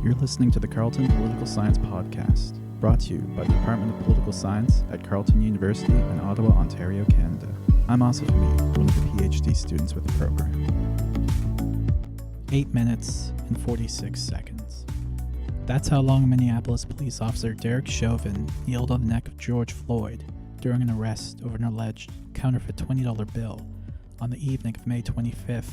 You're listening to the Carleton Political Science Podcast, brought to you by the Department of Political Science at Carleton University in Ottawa, Ontario, Canada. I'm Asif Mead, one of the PhD students with the program. 8 minutes and 46 seconds. That's how long Minneapolis police officer Derek Chauvin kneeled on the neck of George Floyd during an arrest over an alleged counterfeit $20 bill on the evening of May 25th,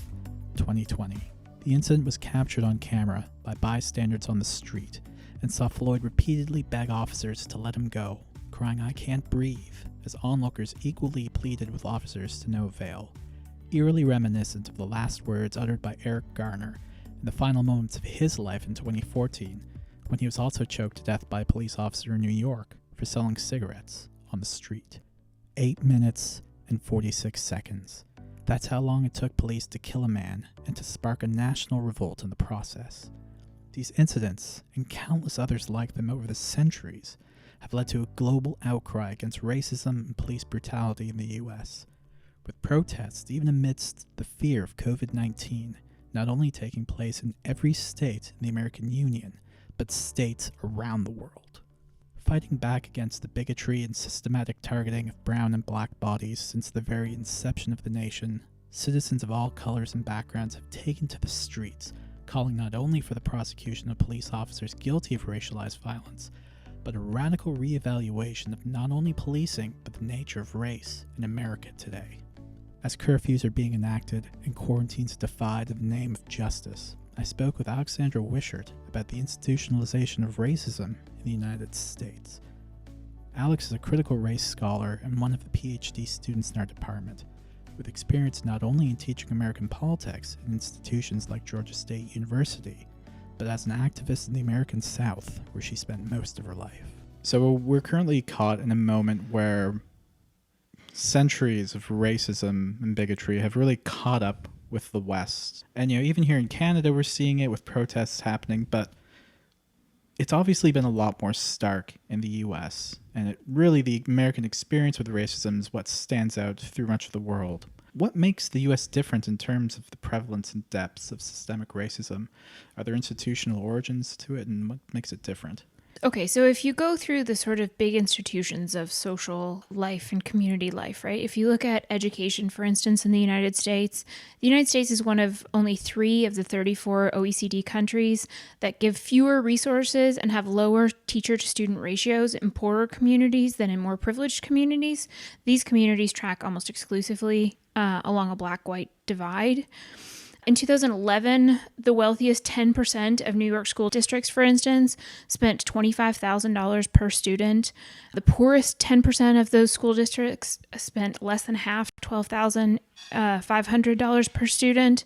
2020. The incident was captured on camera by bystanders on the street and saw Floyd repeatedly beg officers to let him go, crying, "I can't breathe," as onlookers equally pleaded with officers to no avail. Eerily reminiscent of the last words uttered by Eric Garner in the final moments of his life in 2014, when he was also choked to death by a police officer in New York for selling cigarettes on the street. 8 minutes and 46 seconds. That's how long it took police to kill a man and to spark a national revolt in the process. These incidents, and countless others like them over the centuries, have led to a global outcry against racism and police brutality in the US, with protests even amidst the fear of COVID-19 not only taking place in every state in the American Union, but states around the world. Fighting back against the bigotry and systematic targeting of brown and black bodies since the very inception of the nation, citizens of all colors and backgrounds have taken to the streets, calling not only for the prosecution of police officers guilty of racialized violence, but a radical reevaluation of not only policing, but the nature of race in America today. As curfews are being enacted and quarantines defied in the name of justice, I spoke with Alexandra Wishart about the institutionalization of racism in the United States. Alex is a critical race scholar and one of the PhD students in our department, with experience not only in teaching American politics in institutions like Georgia State University, but as an activist in the American South, where she spent most of her life. So we're currently caught in a moment where centuries of racism and bigotry have really caught up with the West. And, even here in Canada, we're seeing it with protests happening, but it's obviously been a lot more stark in the US. And the American experience with racism is what stands out through much of the world. What makes the US different in terms of the prevalence and depths of systemic racism? Are there institutional origins to it, and what makes it different? Okay, so if you go through the sort of big institutions of social life and community life, right? If you look at education, for instance, in the United States is one of only 3 of the 34 OECD countries that give fewer resources and have lower teacher-to-student ratios in poorer communities than in more privileged communities. These communities track almost exclusively along a black-white divide. In 2011, the wealthiest 10% of New York school districts, for instance, spent $25,000 per student. The poorest 10% of those school districts spent less than half, $12,500 per student.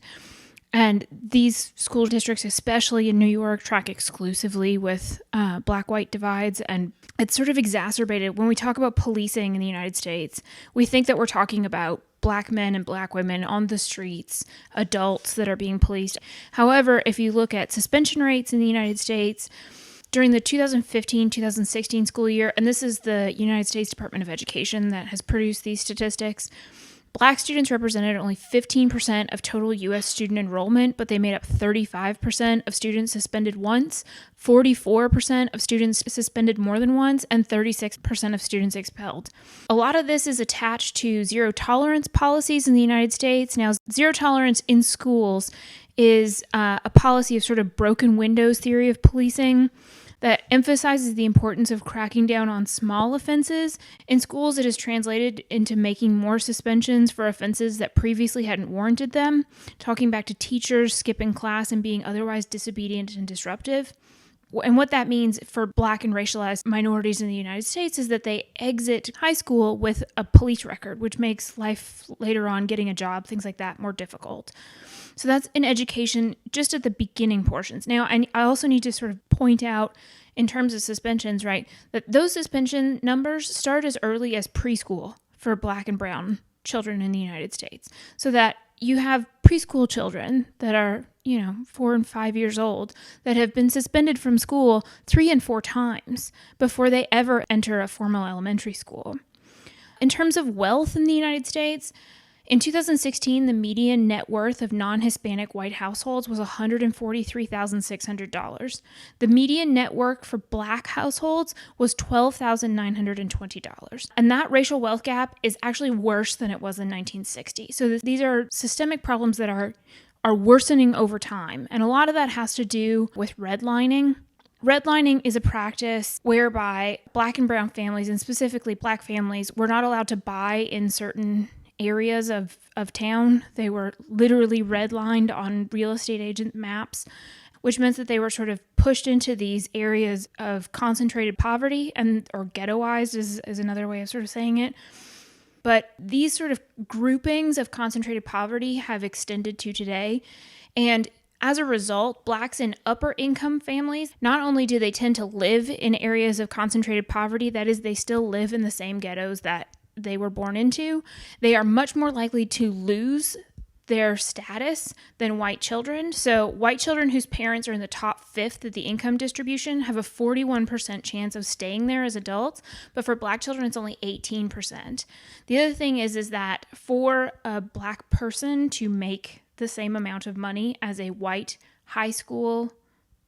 And these school districts, especially in New York, track exclusively with black-white divides. And it's sort of exacerbated. When we talk about policing in the United States, we think that we're talking about black men and black women on the streets, adults that are being policed. However, if you look at suspension rates in the United States, during the 2015-2016 school year, and this is the United States Department of Education that has produced these statistics, Black students represented only 15% of total U.S. student enrollment, but they made up 35% of students suspended once, 44% of students suspended more than once, and 36% of students expelled. A lot of this is attached to zero tolerance policies in the United States. Now, zero tolerance in schools is a policy of sort of broken windows theory of policing that emphasizes the importance of cracking down on small offenses. In schools, it is translated into making more suspensions for offenses that previously hadn't warranted them, talking back to teachers skipping class and being otherwise disobedient and disruptive. And what that means for Black and racialized minorities in the United States is that they exit high school with a police record, which makes life later on, getting a job, things like that, more difficult. So that's in education, just at the beginning portions. Now, I also need to sort of point out in terms of suspensions, right, that those suspension numbers start as early as preschool for Black and brown children in the United States. So that you have preschool children that are, 4 and 5 years old that have been suspended from school 3 and 4 times before they ever enter a formal elementary school. In terms of wealth in the United States, In 2016, the median net worth of non-Hispanic white households was $143,600. The median net worth for Black households was $12,920. And that racial wealth gap is actually worse than it was in 1960. So these are systemic problems that are worsening over time. And a lot of that has to do with redlining. Redlining is a practice whereby Black and brown families, and specifically Black families, were not allowed to buy in certain areas of town. They were literally redlined on real estate agent maps, which meant that they were sort of pushed into these areas of concentrated poverty, or ghettoized is another way of sort of saying it. But these sort of groupings of concentrated poverty have extended to today. And as a result, Blacks in upper income families, not only do they tend to live in areas of concentrated poverty, that is, they still live in the same ghettos that they were born into, they are much more likely to lose their status than white children. So white children whose parents are in the top fifth of the income distribution have a 41% chance of staying there as adults, but for Black children, it's only 18%. The other thing is that for a Black person to make the same amount of money as a white high school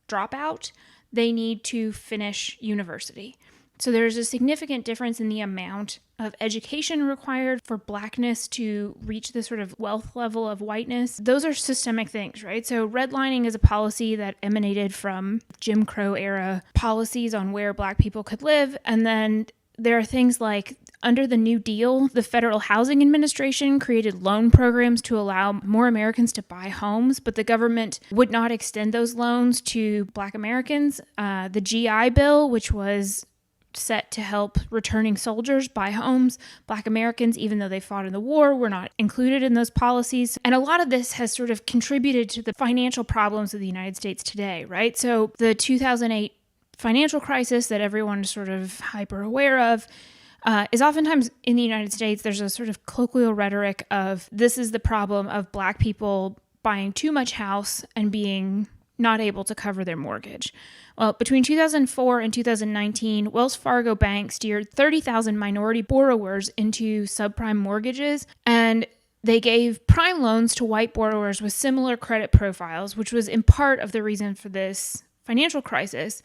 dropout, they need to finish university. So there's a significant difference in the amount of education required for Blackness to reach the sort of wealth level of whiteness. Those are systemic things, right? So redlining is a policy that emanated from Jim Crow era policies on where Black people could live. And then there are things like, under the New Deal, the Federal Housing Administration created loan programs to allow more Americans to buy homes, but the government would not extend those loans to Black Americans. The GI Bill, which was set to help returning soldiers buy homes, Black Americans, even though they fought in the war, were not included in those policies. And a lot of this has sort of contributed to the financial problems of the United States today, right? So the 2008 financial crisis that everyone is sort of hyper aware of is oftentimes in the United States, there's a sort of colloquial rhetoric of this is the problem of Black people buying too much house and being not able to cover their mortgage. Well, between 2004 and 2019, Wells Fargo Bank steered 30,000 minority borrowers into subprime mortgages, and they gave prime loans to white borrowers with similar credit profiles, which was in part of the reason for this financial crisis,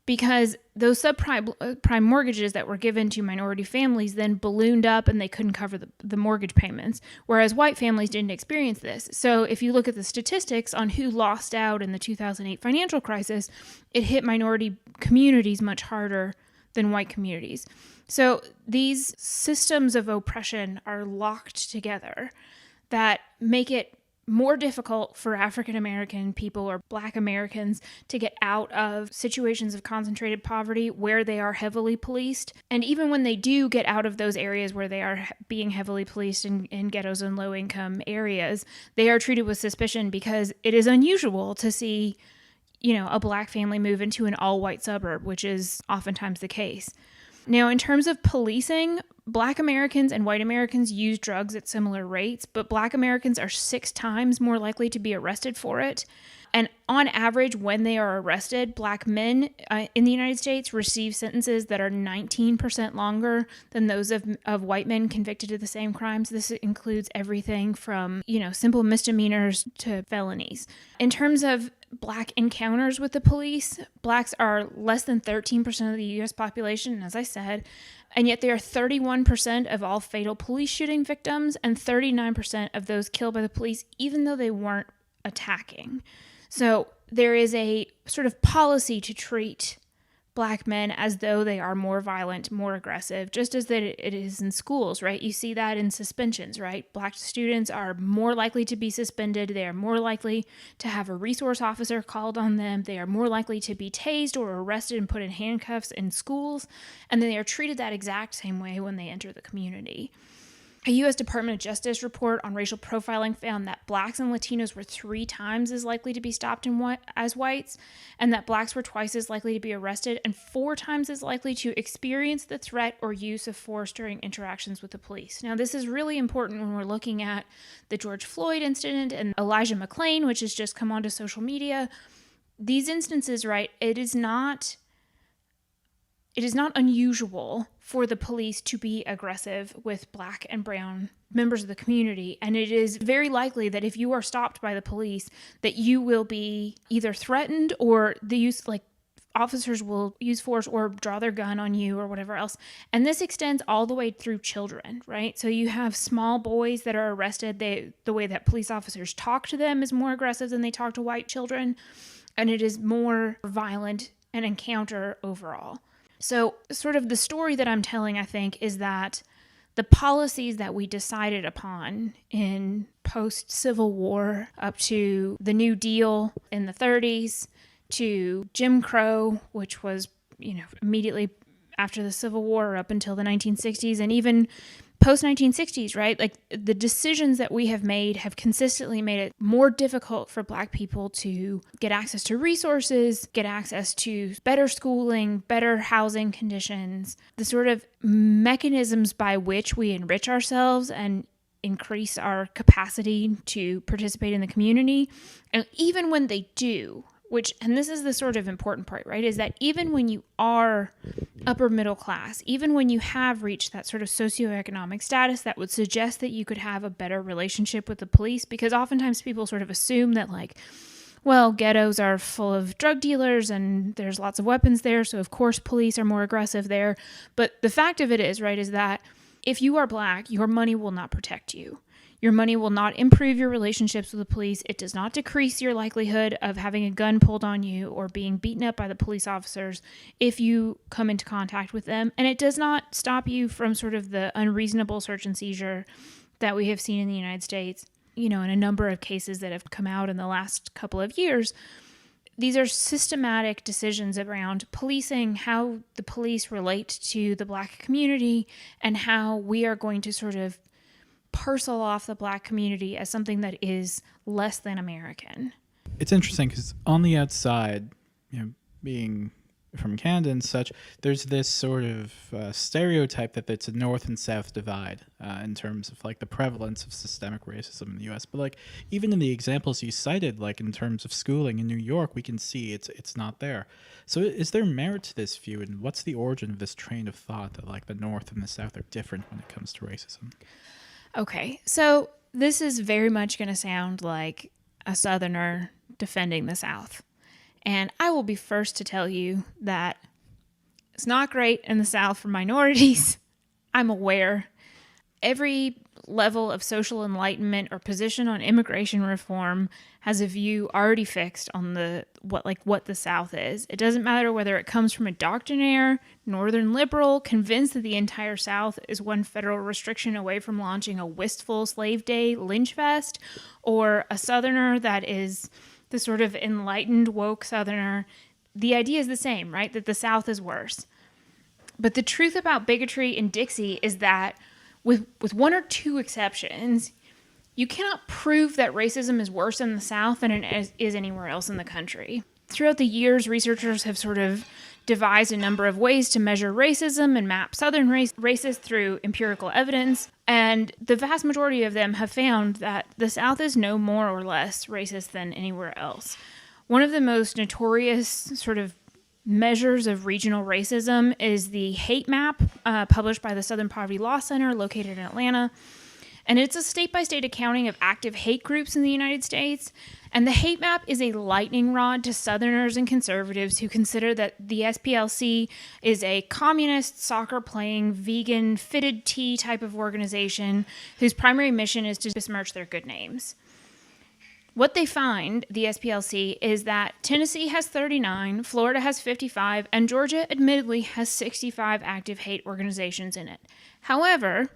because those subprime mortgages that were given to minority families then ballooned up and they couldn't cover the mortgage payments, whereas white families didn't experience this. So if you look at the statistics on who lost out in the 2008 financial crisis, it hit minority communities much harder than white communities. So these systems of oppression are locked together that make it more difficult for African American people or Black Americans to get out of situations of concentrated poverty where they are heavily policed. And even when they do get out of those areas where they are being heavily policed in ghettos and low-income areas, they are treated with suspicion because it is unusual to see, a Black family move into an all-white suburb, which is oftentimes the case. Now, in terms of policing, Black Americans and white Americans use drugs at similar rates, but Black Americans are 6 times more likely to be arrested for it. And on average, when they are arrested, Black men in the United States receive sentences that are 19% longer than those of white men convicted of the same crimes. This includes everything from, simple misdemeanors to felonies. In terms of Black encounters with the police, Blacks are less than 13% of the U.S. population, as I said, and yet they are 31% of all fatal police shooting victims and 39% of those killed by the police, even though they weren't attacking. So there is a sort of policy to treat Black men as though they are more violent, more aggressive, just as that it is in schools, right? You see that in suspensions, right? Black students are more likely to be suspended. They are more likely to have a resource officer called on them. They are more likely to be tased or arrested and put in handcuffs in schools. And then they are treated that exact same way when they enter the community. A U.S. Department of Justice report on racial profiling found that Blacks and Latinos were 3 times as likely to be stopped as whites, and that Blacks were twice as likely to be arrested and 4 times as likely to experience the threat or use of force during interactions with the police. Now, this is really important when we're looking at the George Floyd incident and Elijah McClain, which has just come onto social media. These instances, right, it is not it is not unusual for the police to be aggressive with Black and brown members of the community. And it is very likely that if you are stopped by the police, that you will be either threatened or officers will use force or draw their gun on you or whatever else. And this extends all the way through children, right? So you have small boys that are arrested. The way that police officers talk to them is more aggressive than they talk to white children. And it is more violent an encounter overall. So sort of the story that I'm telling, I think, is that the policies that we decided upon in post-Civil War up to the New Deal in the 30s, to Jim Crow, which was, immediately after the Civil War up until the 1960s, and even post-1960s, right? Like, the decisions that we have made have consistently made it more difficult for Black people to get access to resources, get access to better schooling, better housing conditions, the sort of mechanisms by which we enrich ourselves and increase our capacity to participate in the community. And even when they do, and this is the sort of important part, right, is that even when you are upper middle class, even when you have reached that sort of socioeconomic status that would suggest that you could have a better relationship with the police, because oftentimes people sort of assume that, like, well, ghettos are full of drug dealers and there's lots of weapons there, so of course police are more aggressive there. But the fact of it is, right, is that if you are Black, your money will not protect you. Your money will not improve your relationships with the police. It does not decrease your likelihood of having a gun pulled on you or being beaten up by the police officers if you come into contact with them. And it does not stop you from sort of the unreasonable search and seizure that we have seen in the United States, in a number of cases that have come out in the last couple of years. These are systematic decisions around policing, how the police relate to the Black community, and how we are going to sort of parcel off the Black community as something that is less than American. It's interesting because on the outside, being from Canada and such, there's this sort of stereotype that it's a North and South divide in terms of like the prevalence of systemic racism in the U.S. But like even in the examples you cited, like in terms of schooling in New York, we can see it's not there. So is there merit to this view, and what's the origin of this train of thought that like the North and the South are different when it comes to racism? Okay, so this is very much going to sound like a Southerner defending the South. And I will be first to tell you that it's not great in the South for minorities. I'm aware. Every level of social enlightenment or position on immigration reform has a view already fixed on what the South is. It doesn't matter whether it comes from a doctrinaire, northern liberal, convinced that the entire South is one federal restriction away from launching a wistful slave day lynch fest, or a Southerner that is the sort of enlightened, woke Southerner. The idea is the same, right? That the South is worse. But the truth about bigotry in Dixie is that with one or two exceptions, you cannot prove that racism is worse in the South than it is anywhere else in the country. Throughout the years, researchers have sort of devised a number of ways to measure racism and map Southern races through empirical evidence, and the vast majority of them have found that the South is no more or less racist than anywhere else. One of the most notorious sort of measures of regional racism is the hate map published by the Southern Poverty Law Center located in Atlanta. And it's a state-by-state accounting of active hate groups in the United States. And the hate map is a lightning rod to Southerners and conservatives who consider that the SPLC is a communist, soccer-playing, vegan, fitted tea type of organization whose primary mission is to besmirch their good names. What they find, the SPLC, is that Tennessee has 39, Florida has 55, and Georgia admittedly has 65 active hate organizations in it. However,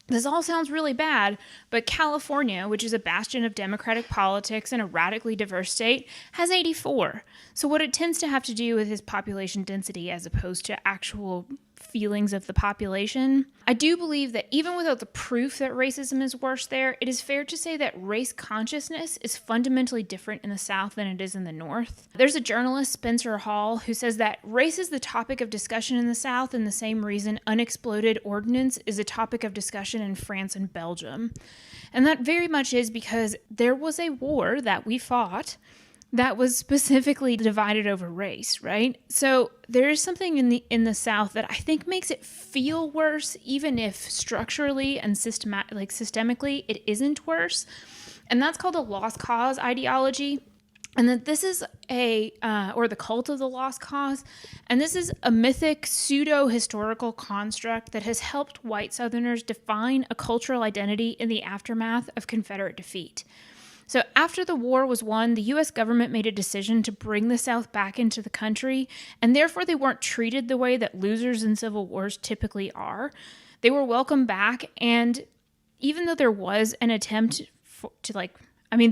this all sounds really bad, but California, which is a bastion of democratic politics and a radically diverse state, has 84. So what it tends to have to do with is population density as opposed to actual feelings of the population. I do believe that even without the proof that racism is worse there, it is fair to say that race consciousness is fundamentally different in the South than it is in the North. There's a journalist, Spencer Hall, who says that race is the topic of discussion in the South in the same reason unexploded ordnance is a topic of discussion in France and Belgium. And that very much is because there was a war that we fought that was specifically divided over race, right? So there is something in the South that I think makes it feel worse, even if structurally and systemically it isn't worse. And that's called a lost cause ideology. And that this is or the cult of the lost cause. And this is a mythic, pseudo-historical construct that has helped white Southerners define a cultural identity in the aftermath of Confederate defeat. So after the war was won, the U.S. government made a decision to bring the South back into the country, and therefore they weren't treated the way that losers in civil wars typically are. They were welcomed back, and even though there was an attempt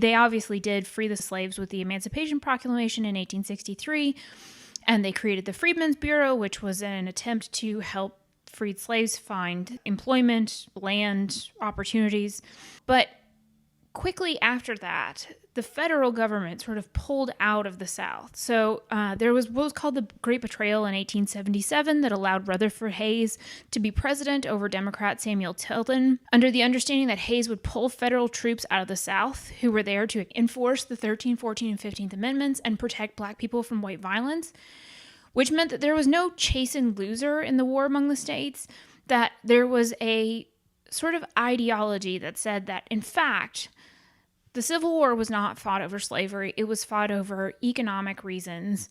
they obviously did free the slaves with the Emancipation Proclamation in 1863, and they created the Freedmen's Bureau, which was an attempt to help freed slaves find employment, land, opportunities. But quickly after that, the federal government sort of pulled out of the South. So there was what was called the Great Betrayal in 1877 that allowed Rutherford Hayes to be president over Democrat Samuel Tilden, under the understanding that Hayes would pull federal troops out of the South who were there to enforce the 13th, 14th, and 15th Amendments and protect black people from white violence, which meant that there was no chastened loser in the war among the states, that there was a sort of ideology that said that, in fact, the Civil War was not fought over slavery. It was fought over economic reasons,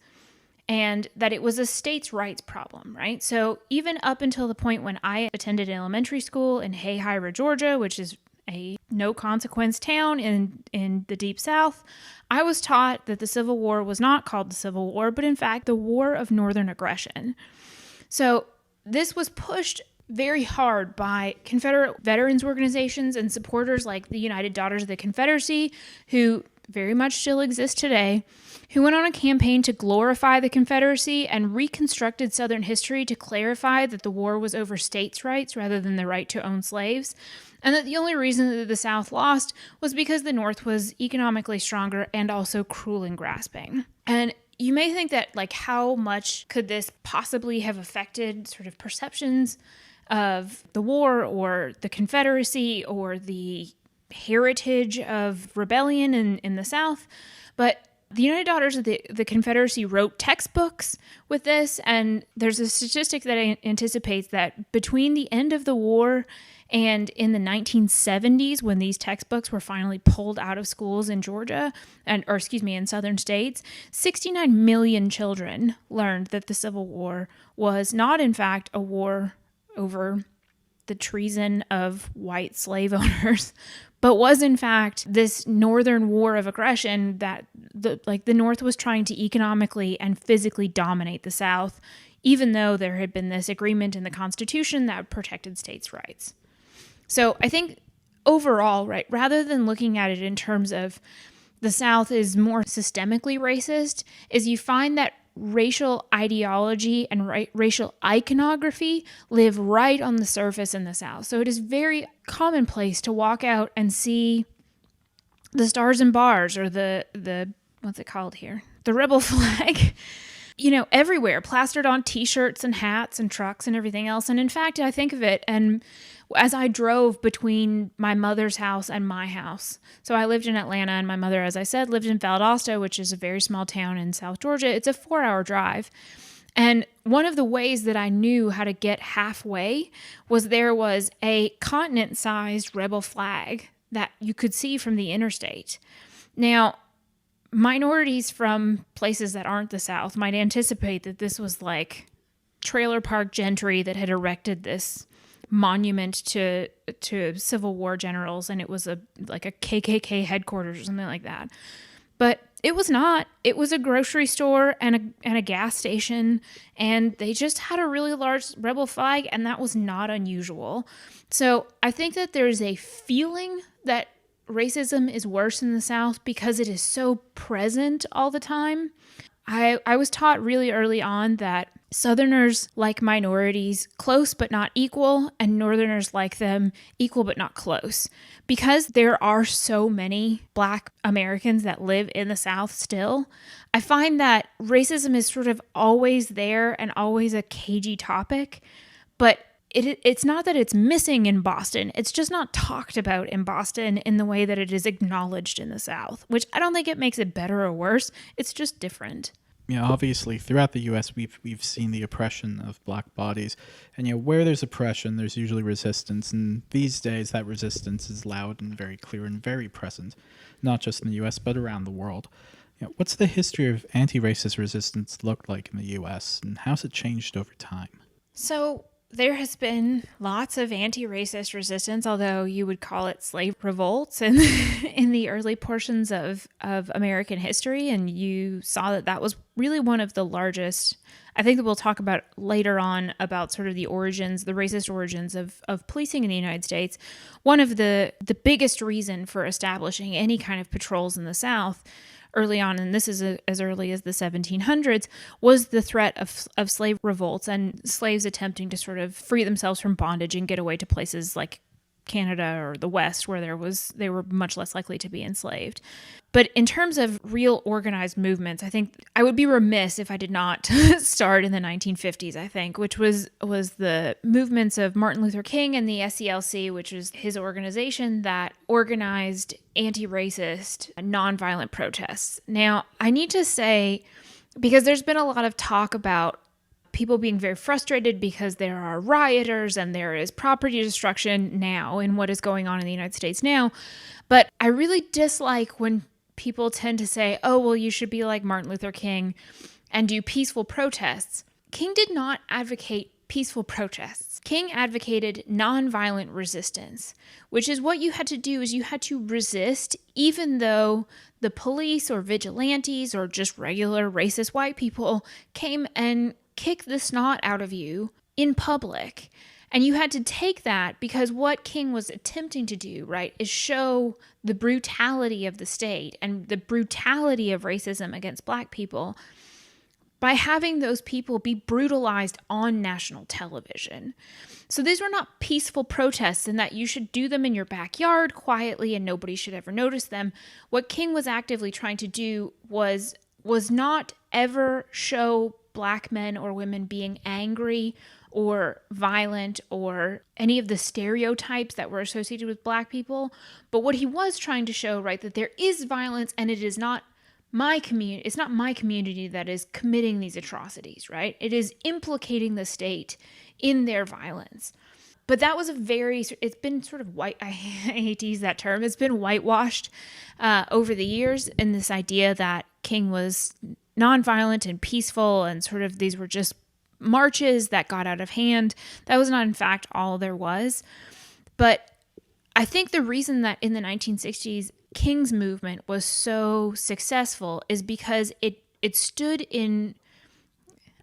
and that it was a states' rights problem, right? So even up until the point when I attended elementary school in Hayhira, Georgia, which is a no-consequence town in the Deep South, I was taught that the Civil War was not called the Civil War, but in fact the War of Northern Aggression. So this was pushed very hard by Confederate veterans organizations and supporters like the United Daughters of the Confederacy, who very much still exist today, who went on a campaign to glorify the Confederacy and reconstructed Southern history to clarify that the war was over states' rights rather than the right to own slaves, and that the only reason that the South lost was because the North was economically stronger and also cruel and grasping. And you may think that, how much could this possibly have affected sort of perceptions of the war or the Confederacy or the heritage of rebellion in the South? But the United Daughters of the Confederacy wrote textbooks with this, and there's a statistic that anticipates that between the end of the war and in the 1970s, when these textbooks were finally pulled out of schools in Georgia, in southern states, 69 million children learned that the Civil War was not, in fact, a war over the treason of white slave owners, but was in fact this northern war of aggression that the North was trying to economically and physically dominate the South, even though there had been this agreement in the Constitution that protected states' rights. So I think overall, right, rather than looking at it in terms of the South is more systemically racist, is you find that racial ideology and racial iconography live right on the surface in the South. So it is very commonplace to walk out and see the stars and bars or the what's it called here? The rebel flag, everywhere, plastered on t-shirts and hats and trucks and everything else. And in fact, I think of it, and as I drove between my mother's house and my house. So I lived in Atlanta, and my mother, as I said, lived in Valdosta, which is a very small town in South Georgia. It's a 4-hour drive. And one of the ways that I knew how to get halfway was there was a continent-sized rebel flag that you could see from the interstate. Now, minorities from places that aren't the South might anticipate that this was like trailer park gentry that had erected this monument to Civil War generals, and it was a KKK headquarters or something like that. But it was not. It was a grocery store and a gas station, and they just had a really large rebel flag, and that was not unusual. So I think that there's a feeling that racism is worse in the South because it is so present all the time. I was taught really early on that Southerners like minorities close but not equal, and Northerners like them equal but not close. Because there are so many Black Americans that live in the South still, I find that racism is sort of always there and always a cagey topic, but it's not that it's missing in Boston. It's just not talked about in Boston in the way that it is acknowledged in the South, which I don't think it makes it better or worse. It's just different. Yeah, obviously, throughout the U.S., we've seen the oppression of black bodies, and where there's oppression, there's usually resistance. And these days, that resistance is loud and very clear and very present, not just in the U.S. but around the world. What's the history of anti-racist resistance looked like in the U.S., and how's it changed over time? So there has been lots of anti-racist resistance, although you would call it slave revolts in, in the early portions of American history. And you saw that was really one of the largest. I think that we'll talk about later on about sort of the origins, the racist origins of policing in the United States. One of the biggest reason for establishing any kind of patrols in the South early on, and this is as early as the 1700s, was the threat of slave revolts and slaves attempting to sort of free themselves from bondage and get away to places like Canada or the West, where they were much less likely to be enslaved. But in terms of real organized movements, I think I would be remiss if I did not start in the 1950s, I think, which was the movements of Martin Luther King and the SCLC, which was his organization that organized anti-racist, nonviolent protests. Now, I need to say, because there's been a lot of talk about people being very frustrated because there are rioters and there is property destruction now in what is going on in the United States now. But I really dislike when people tend to say, oh, well, you should be like Martin Luther King and do peaceful protests. King did not advocate peaceful protests. King advocated nonviolent resistance, which is what you had to do is you had to resist even though the police or vigilantes or just regular racist white people came and kick the snot out of you in public. And you had to take that because what King was attempting to do, right, is show the brutality of the state and the brutality of racism against black people by having those people be brutalized on national television. So these were not peaceful protests in that you should do them in your backyard quietly and nobody should ever notice them. What King was actively trying to do was not ever show black men or women being angry or violent or any of the stereotypes that were associated with black people. But what he was trying to show, right, that there is violence and it is not my community, it's not my community that is committing these atrocities, right? It is implicating the state in their violence. But that was it's been sort of white, I hate to use that term, it's been whitewashed over the years in this idea that King was nonviolent and peaceful and sort of these were just marches that got out of hand. That was not, in fact, all there was. But I think the reason that in the 1960s King's movement was so successful is because it stood in,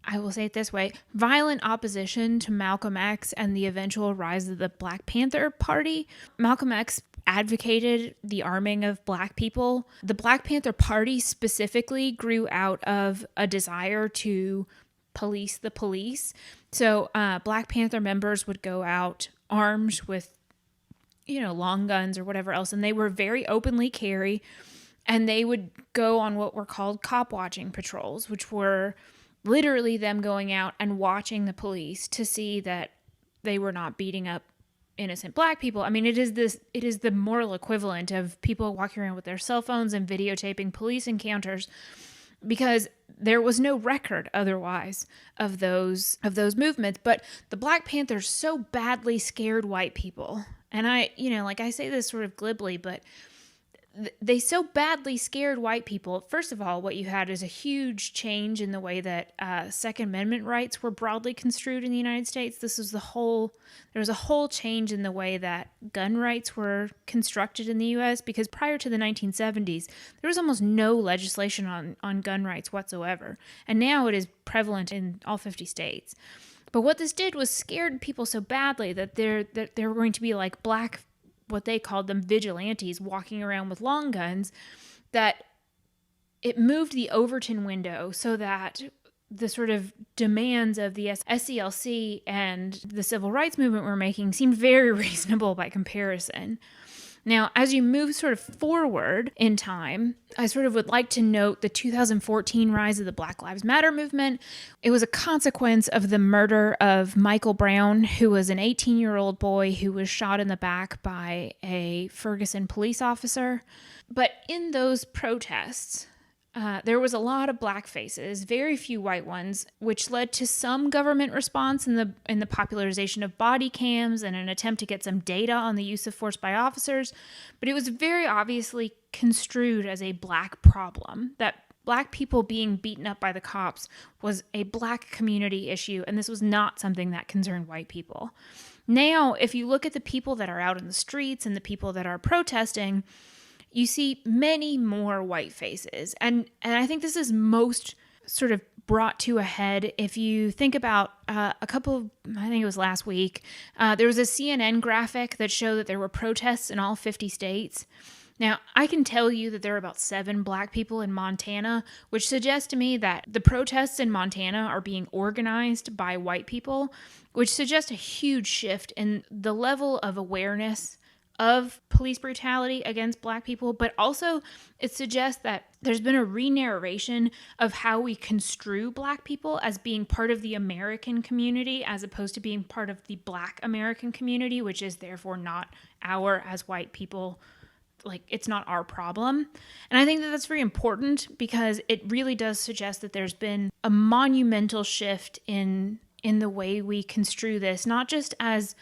I will say it this way, violent opposition to Malcolm X and the eventual rise of the Black Panther Party. Malcolm X advocated the arming of black people. The Black Panther Party specifically grew out of a desire to police the police. So Black Panther members would go out armed with, long guns or whatever else, and they were very openly carry, and they would go on what were called cop watching patrols, which were literally them going out and watching the police to see that they were not beating up innocent black people. I mean, it is the moral equivalent of people walking around with their cell phones and videotaping police encounters, because there was no record otherwise of those movements. But the Black Panthers so badly scared white people, and I say this sort of glibly, but they so badly scared white people. First of all, what you had is a huge change in the way that Second Amendment rights were broadly construed in the United States. There was a whole change in the way that gun rights were constructed in the U.S. because prior to the 1970s, there was almost no legislation on gun rights whatsoever. And now it is prevalent in all 50 states. But what this did was scared people so badly that there were going to be like black, what they called them, vigilantes walking around with long guns, that it moved the Overton window so that the sort of demands of the SCLC and the civil rights movement were making seemed very reasonable by comparison. Now, as you move sort of forward in time, I sort of would like to note the 2014 rise of the Black Lives Matter movement. It was a consequence of the murder of Michael Brown, who was an 18-year-old boy who was shot in the back by a Ferguson police officer. But in those protests, there was a lot of black faces, very few white ones, which led to some government response in the popularization of body cams and an attempt to get some data on the use of force by officers. But it was very obviously construed as a black problem, that black people being beaten up by the cops was a black community issue, and this was not something that concerned white people. Now, if you look at the people that are out in the streets and the people that are protesting, you see many more white faces. And I think this is most sort of brought to a head if you think about I think it was last week, there was a CNN graphic that showed that there were protests in all 50 states. Now, I can tell you that there are about 7 black people in Montana, which suggests to me that the protests in Montana are being organized by white people, which suggests a huge shift in the level of awareness of police brutality against black people, but also it suggests that there's been a re-narration of how we construe black people as being part of the American community as opposed to being part of the black American community, which is therefore not our, as white people, like it's not our problem. And I think that that's very important because it really does suggest that there's been a monumental shift in the way we construe this, not just as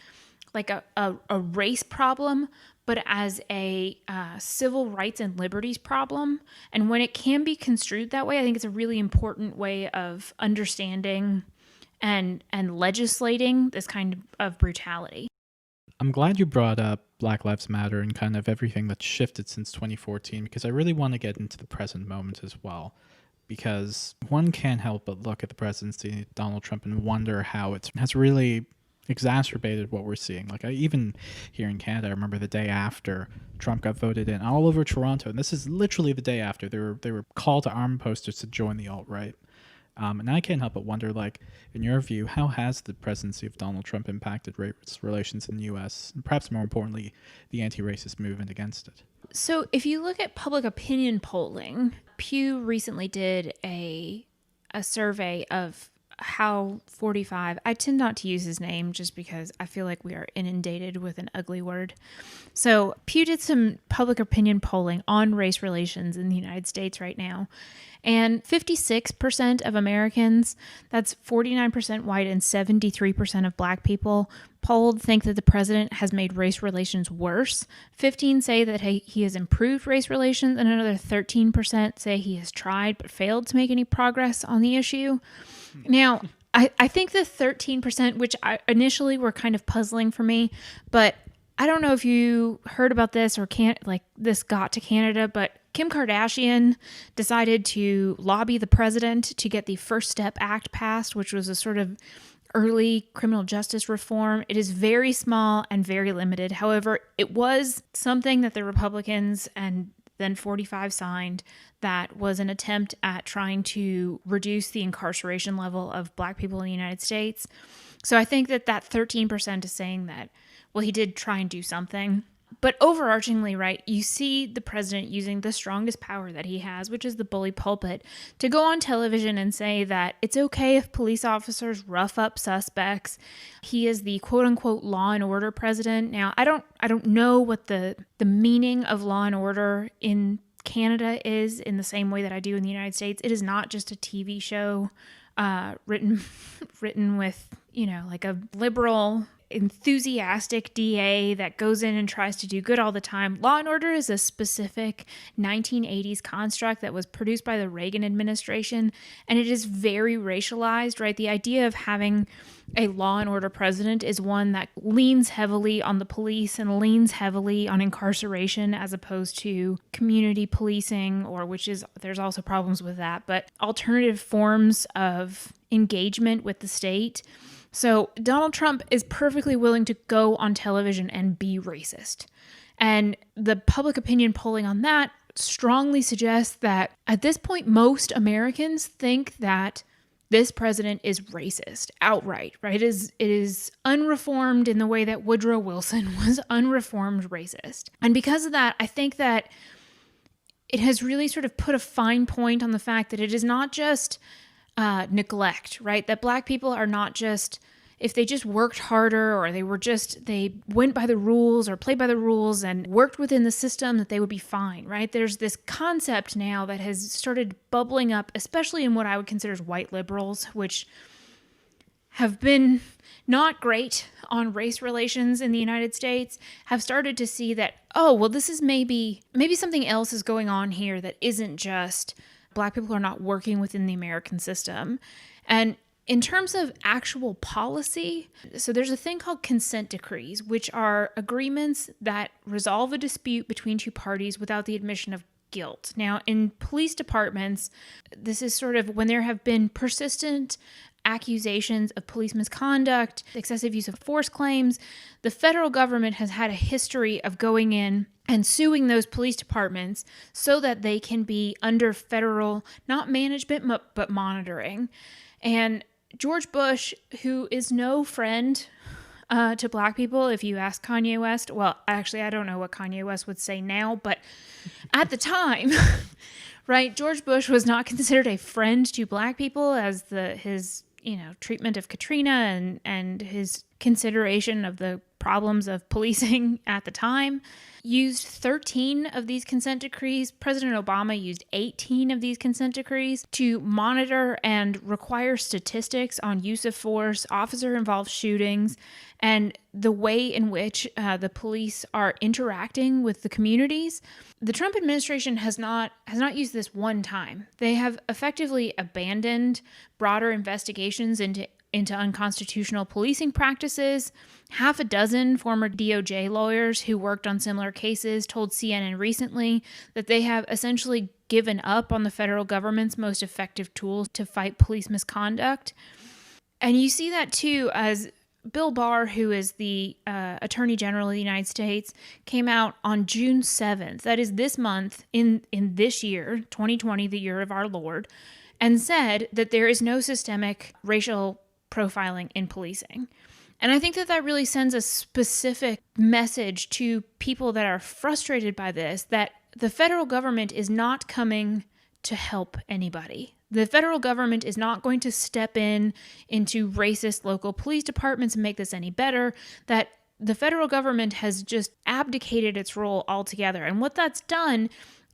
like a race problem, but as a civil rights and liberties problem. And when it can be construed that way, I think it's a really important way of understanding and legislating this kind of brutality. I'm glad you brought up Black Lives Matter and kind of everything that's shifted since 2014, because I really want to get into the present moment as well. Because one can't help but look at the presidency of Donald Trump and wonder how it has really exacerbated what we're seeing. Like even here in Canada, I remember the day after Trump got voted in, all over Toronto, and this is literally the day after, they were call to arm posters to join the alt-right. And I can't help but wonder, like, in your view, how has the presidency of Donald Trump impacted race relations in the U.S., and perhaps more importantly, the anti-racist movement against it? So if you look at public opinion polling, Pew recently did a survey of how 45, I tend not to use his name just because I feel like we are inundated with an ugly word. So Pew did some public opinion polling on race relations in the United States right now. And 56% of Americans, that's 49% white and 73% of black people, polled think that the president has made race relations worse. 15 say that he has improved race relations, and another 13% say he has tried but failed to make any progress on the issue. Now, I think the 13%, which initially were kind of puzzling for me, but I don't know if you heard about this or this got to Canada, but Kim Kardashian decided to lobby the president to get the First Step Act passed, which was a sort of early criminal justice reform. It is very small and very limited. However, it was something that the Republicans and then 45 signed that was an attempt at trying to reduce the incarceration level of black people in the United States. So I think that 13% is saying that, well, he did try and do something. But overarchingly, right, you see the president using the strongest power that he has, which is the bully pulpit, to go on television and say that it's okay if police officers rough up suspects. He is the quote-unquote law and order president. Now, I don't know what the meaning of law and order in Canada is in the same way that I do in the United States. It is not just a TV show written with, like a liberal, enthusiastic DA that goes in and tries to do good all the time. Law and Order is a specific 1980s construct that was produced by the Reagan administration, and it is very racialized, right? The idea of having a law and order president is one that leans heavily on the police and leans heavily on incarceration as opposed to community policing, there's also problems with that, but alternative forms of engagement with the state. So Donald Trump is perfectly willing to go on television and be racist. And the public opinion polling on that strongly suggests that at this point, most Americans think that this president is racist outright, right? It is unreformed in the way that Woodrow Wilson was unreformed racist. And because of that, I think that it has really sort of put a fine point on the fact that it is not just neglect, right? That Black people are not just, if they just worked harder or they went by the rules or played by the rules and worked within the system, that they would be fine, right? There's this concept now that has started bubbling up, especially in what I would consider as white liberals, which have been not great on race relations in the United States, have started to see that, oh, well, this is maybe something else is going on here that isn't just Black people are not working within the American system. And in terms of actual policy, so there's a thing called consent decrees, which are agreements that resolve a dispute between two parties without the admission of guilt. Now, in police departments, this is sort of when there have been persistent accusations of police misconduct, excessive use of force claims, the federal government has had a history of going in and suing those police departments so that they can be under federal, not management, but monitoring. And George Bush, who is no friend to Black people, if you ask Kanye West, well, actually, I don't know what Kanye West would say now, but at the time, right, George Bush was not considered a friend to Black people as his treatment of Katrina and his consideration of the problems of policing at the time. Used 13 of these consent decrees. President Obama used 18 of these consent decrees to monitor and require statistics on use of force, officer-involved shootings, and the way in which the police are interacting with the communities. The Trump administration has not used this one time. They have effectively abandoned broader investigations into unconstitutional policing practices. Half a dozen former DOJ lawyers who worked on similar cases told CNN recently that they have essentially given up on the federal government's most effective tools to fight police misconduct. And you see that too as Bill Barr, who is the Attorney General of the United States, came out on June 7th, that is this month, in this year, 2020, the year of our Lord, and said that there is no systemic racial profiling in policing. And I think that really sends a specific message to people that are frustrated by this, that the federal government is not coming to help anybody. The federal government is not going to step into racist local police departments and make this any better, that the federal government has just abdicated its role altogether. And what that's done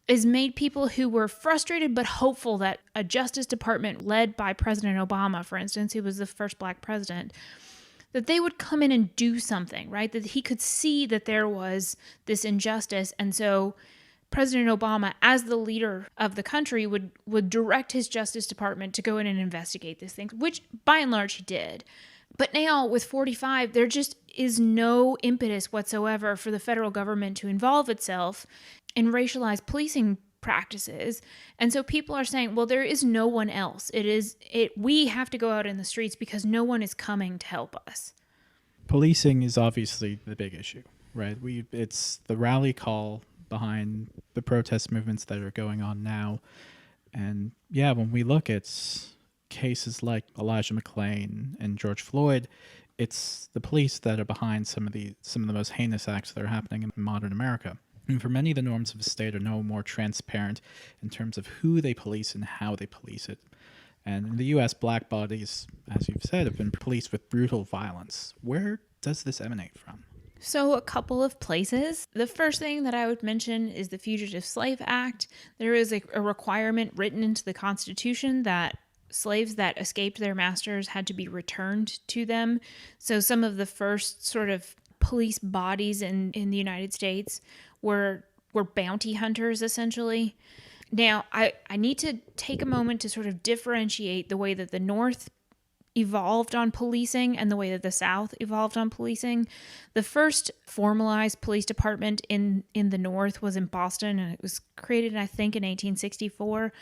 is made people who were frustrated but hopeful that a Justice Department led by President Obama, for instance, who was the first Black president, that they would come in and do something, right? That he could see that there was this injustice. And so President Obama, as the leader of the country, would direct his Justice Department to go in and investigate these things, which by and large he did. But now with 45, there just is no impetus whatsoever for the federal government to involve itself in racialized policing practices. And so people are saying, well, there is no one else. We have to go out in the streets because no one is coming to help us. Policing is obviously the big issue, right? It's the rally call behind the protest movements that are going on now. And yeah, when we look at cases like Elijah McClain and George Floyd, it's the police that are behind some of the most heinous acts that are happening in modern America. And for many, the norms of the state are no more transparent in terms of who they police and how they police it. And in the U.S., Black bodies, as you've said, have been policed with brutal violence. Where does this emanate from? So a couple of places. The first thing that I would mention is the Fugitive Slave Act. There is a requirement written into the Constitution that slaves that escaped their masters had to be returned to them. So some of the first sort of police bodies in the United States were bounty hunters, essentially. Now, I need to take a moment to sort of differentiate the way that the North evolved on policing and the way that the South evolved on policing. The first formalized police department in the North was in Boston, and it was created, I think, in 1864.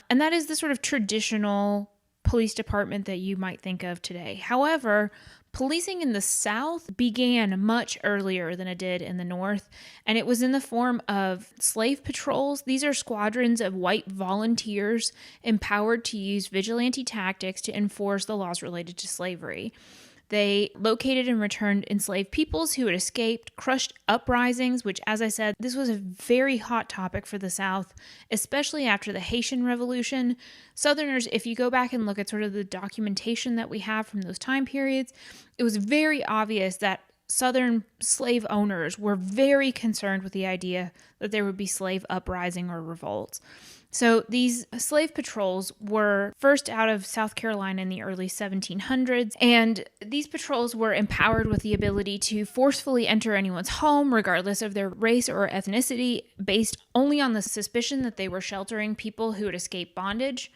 And that is the sort of traditional police department that you might think of today. However, Policing in the South began much earlier than it did in the North, and it was in the form of slave patrols. These are squadrons of white volunteers empowered to use vigilante tactics to enforce the laws related to slavery. They located and returned enslaved peoples who had escaped, crushed uprisings, which, as I said, this was a very hot topic for the South, especially after the Haitian Revolution. Southerners, if you go back and look at sort of the documentation that we have from those time periods, it was very obvious that Southern slave owners were very concerned with the idea that there would be slave uprising or revolts. So these slave patrols were first out of South Carolina in the early 1700s, and these patrols were empowered with the ability to forcefully enter anyone's home, regardless of their race or ethnicity, based only on the suspicion that they were sheltering people who had escaped bondage.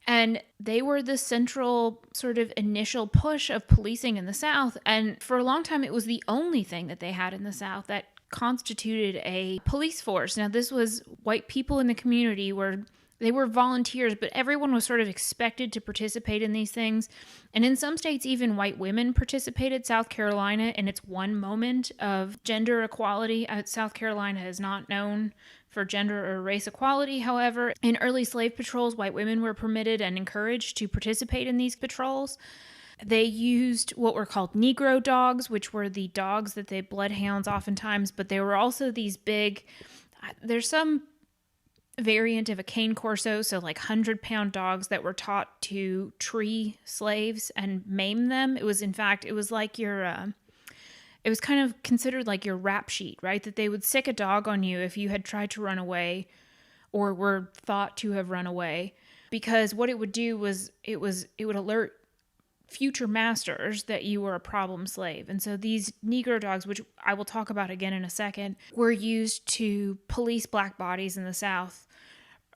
And they were the central sort of initial push of policing in the South, and for a long time it was the only thing that they had in the South that constituted a police force. Now, this was white people in the community where they were volunteers, but everyone was sort of expected to participate in these things. And in some states, even white women participated. South Carolina, in its one moment of gender equality, South Carolina is not known for gender or race equality. However, in early slave patrols, white women were permitted and encouraged to participate in these patrols. They used what were called Negro dogs, which were the dogs that they bloodhounds oftentimes, but they were also these big, there's some variant of a cane corso, so like 100-pound dogs that were taught to tree slaves and maim them. It was like it was kind of considered like your rap sheet, right? That they would sick a dog on you if you had tried to run away or were thought to have run away, because what it would do was it would alert future masters that you were a problem slave. And so these Negro dogs, which I will talk about again in a second, were used to police black bodies in the South,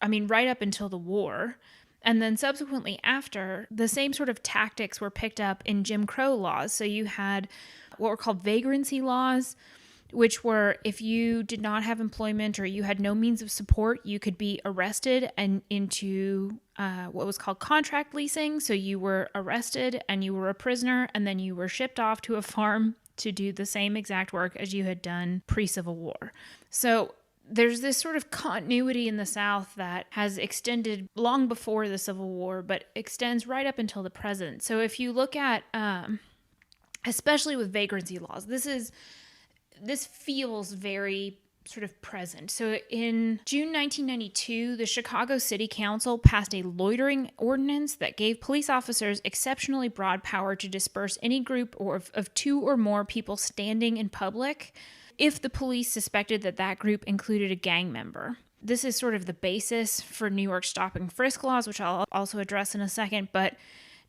right up until the war. And then subsequently after, the same sort of tactics were picked up in Jim Crow laws. So you had what were called vagrancy laws, which were if you did not have employment or you had no means of support, you could be arrested and into what was called contract leasing. So you were arrested and you were a prisoner, and then you were shipped off to a farm to do the same exact work as you had done pre-Civil War. So there's this sort of continuity in the South that has extended long before the Civil War, but extends right up until the present. So if you look at, especially with vagrancy laws, this feels very sort of present. So in June 1992, the Chicago City Council passed a loitering ordinance that gave police officers exceptionally broad power to disperse any group of two or more people standing in public if the police suspected that group included a gang member. This is sort of the basis for New York's stop and frisk laws, which I'll also address in a second, but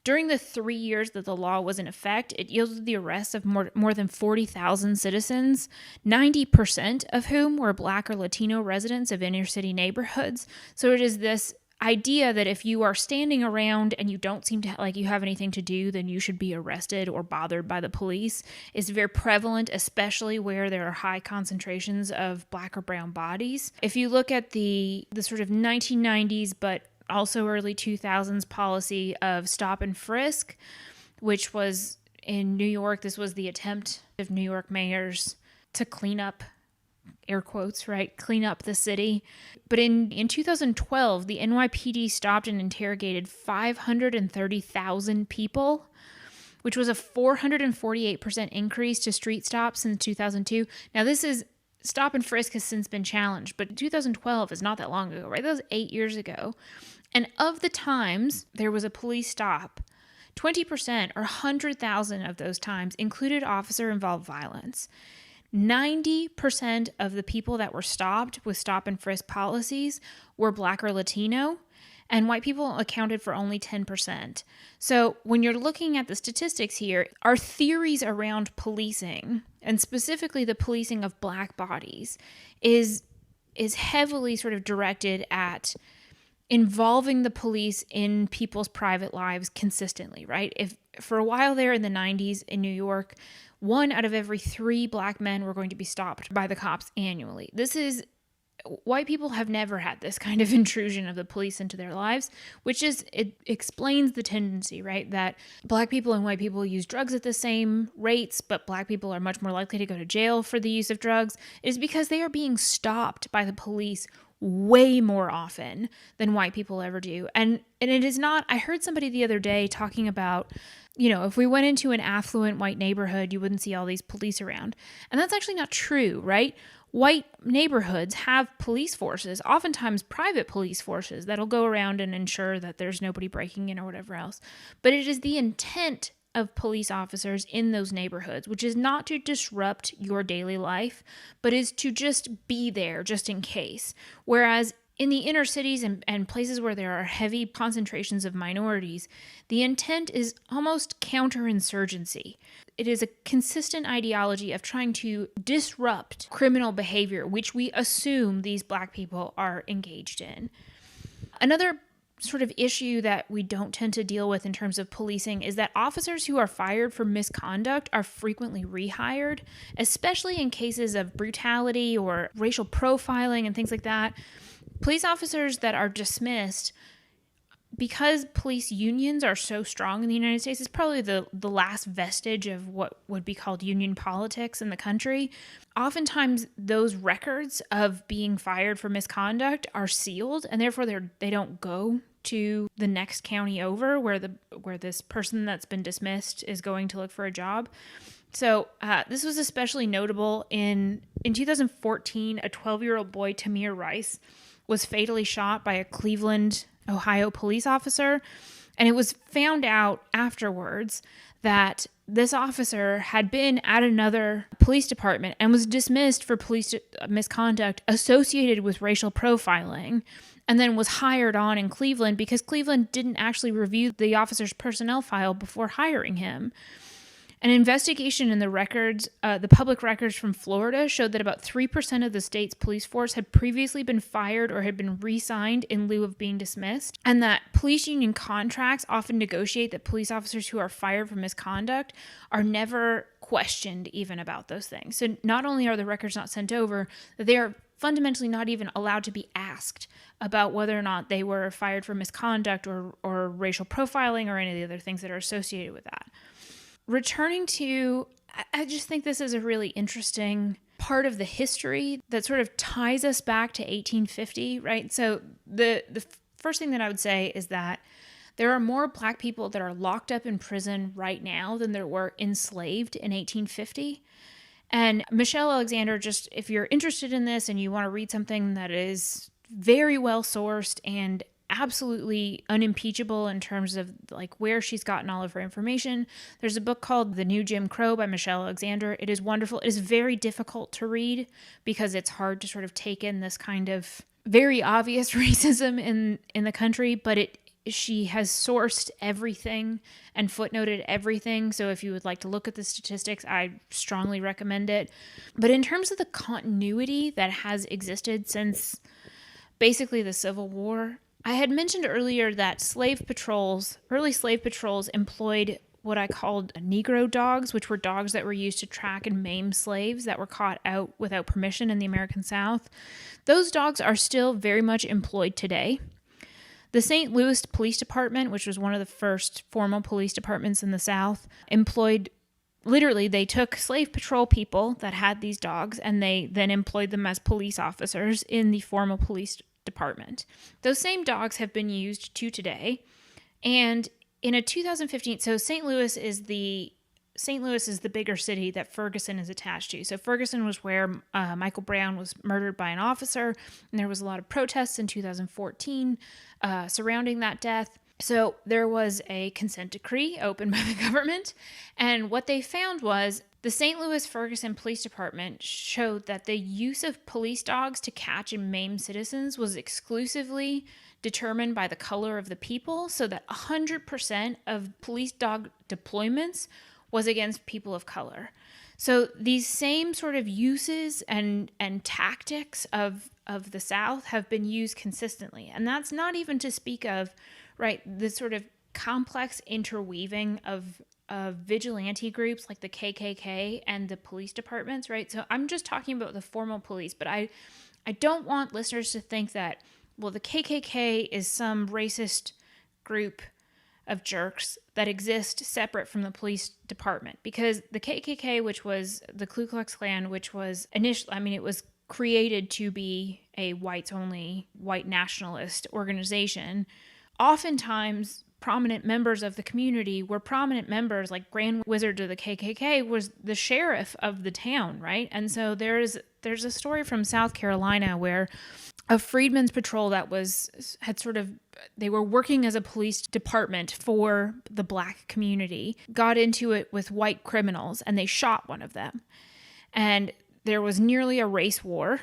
during the 3 years that the law was in effect, it yielded the arrests of more than 40,000 citizens, 90% of whom were Black or Latino residents of inner city neighborhoods. So it is this idea that if you are standing around and you don't seem to like you have anything to do, then you should be arrested or bothered by the police is very prevalent, especially where there are high concentrations of Black or brown bodies. If you look at the sort of 1990s, but also early 2000s policy of stop and frisk, which was in New York. This was the attempt of New York mayors to clean up, air quotes, right? Clean up the city. But in 2012, the NYPD stopped and interrogated 530,000 people, which was a 448% increase to street stops since 2002. Now stop and frisk has since been challenged, but 2012 is not that long ago, right? That was 8 years ago. And of the times there was a police stop, 20% or 100,000 of those times included officer-involved violence. 90% of the people that were stopped with stop and frisk policies were Black or Latino, and white people accounted for only 10%. So when you're looking at the statistics here, our theories around policing, and specifically the policing of Black bodies, is heavily sort of directed at involving the police in people's private lives consistently, right? If for a while there in the 90s in New York, 1 out of every 3 Black men were going to be stopped by the cops annually. This is white people have never had this kind of intrusion of the police into their lives, it explains the tendency, right? That black people and white people use drugs at the same rates, but black people are much more likely to go to jail for the use of drugs. It is because they are being stopped by the police way more often than white people ever do. And it is not, I heard somebody the other day talking about, if we went into an affluent white neighborhood, you wouldn't see all these police around. And that's actually not true, right? White neighborhoods have police forces, oftentimes private police forces, that'll go around and ensure that there's nobody breaking in or whatever else. But it is the intent of police officers in those neighborhoods, which is not to disrupt your daily life, but is to just be there just in case. Whereas in the inner cities and places where there are heavy concentrations of minorities, the intent is almost counterinsurgency. It is a consistent ideology of trying to disrupt criminal behavior, which we assume these black people are engaged in. Another sort of issue that we don't tend to deal with in terms of policing is that officers who are fired for misconduct are frequently rehired, especially in cases of brutality or racial profiling and things like that. Police officers that are dismissed, because police unions are so strong in the United States, it's probably the last vestige of what would be called union politics in the country. Oftentimes, those records of being fired for misconduct are sealed, and therefore they don't go to the next county over where this person that's been dismissed is going to look for a job. So this was especially notable in 2014. A 12-year-old boy, Tamir Rice, was fatally shot by a Cleveland, Ohio police officer, and it was found out afterwards that this officer had been at another police department and was dismissed for police misconduct associated with racial profiling, and then was hired on in Cleveland because Cleveland didn't actually review the officer's personnel file before hiring him. An investigation in the records, the public records from Florida, showed that about 3% of the state's police force had previously been fired or had been re-signed in lieu of being dismissed, and that police union contracts often negotiate that police officers who are fired for misconduct are never questioned even about those things. So not only are the records not sent over, they are fundamentally not even allowed to be asked about whether or not they were fired for misconduct or racial profiling or any of the other things that are associated with that. Returning to, I just think this is a really interesting part of the history that sort of ties us back to 1850, right? So the first thing that I would say is that there are more black people that are locked up in prison right now than there were enslaved in 1850. And Michelle Alexandra, just if you're interested in this and you want to read something that is very well sourced and absolutely unimpeachable in terms of like where she's gotten all of her information, there's a book called The New Jim Crow by Michelle Alexandra. It is wonderful. It is very difficult to read because it's hard to sort of take in this kind of very obvious racism in the country, but she has sourced everything and footnoted everything. So if you would like to look at the statistics, I strongly recommend it. But in terms of the continuity that has existed since basically the Civil War, I had mentioned earlier that early slave patrols employed what I called Negro dogs, which were dogs that were used to track and maim slaves that were caught out without permission in the American South. Those dogs are still very much employed today. The St. Louis Police Department, which was one of the first formal police departments in the South, they took slave patrol people that had these dogs and they then employed them as police officers in the formal police department. Those same dogs have been used to today. And in a 2015, so St. Louis is the bigger city that Ferguson is attached to. So Ferguson was where Michael Brown was murdered by an officer, and there was a lot of protests in 2014 surrounding that death. So there was a consent decree opened by the government, and what they found was the St. Louis Ferguson Police Department showed that the use of police dogs to catch and maim citizens was exclusively determined by the color of the people, so that 100% of police dog deployments was against people of color. So these same sort of uses and tactics of the South have been used consistently. And that's not even to speak of, right, the sort of complex interweaving of vigilante groups like the KKK and the police departments, right? So I'm just talking about the formal police, but I I don't want listeners to think that, well, the KKK is some racist group of jerks that exist separate from the police department, because the KKK, which was the Ku Klux Klan, which was it was created to be a whites-only, white nationalist organization. Oftentimes, prominent members of the community were prominent members, like Grand Wizard of the KKK was the sheriff of the town, right? And so there's a story from South Carolina where a freedmen's patrol they were working as a police department for the black community, got into it with white criminals, and they shot one of them. And there was nearly a race war,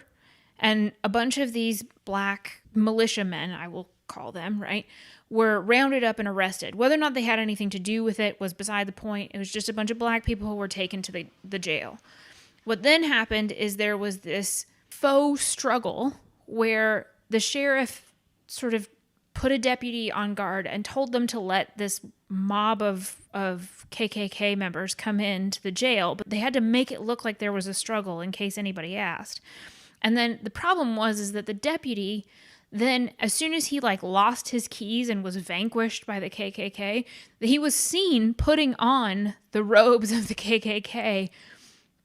and a bunch of these black militiamen, I will call them, right, were rounded up and arrested. Whether or not they had anything to do with it was beside the point. It was just a bunch of black people who were taken to the jail. What then happened is there was this faux struggle where the sheriff sort of put a deputy on guard and told them to let this mob of KKK members come into the jail, but they had to make it look like there was a struggle in case anybody asked. And then the problem is that the deputy then, as soon as he lost his keys and was vanquished by the KKK, he was seen putting on the robes of the KKK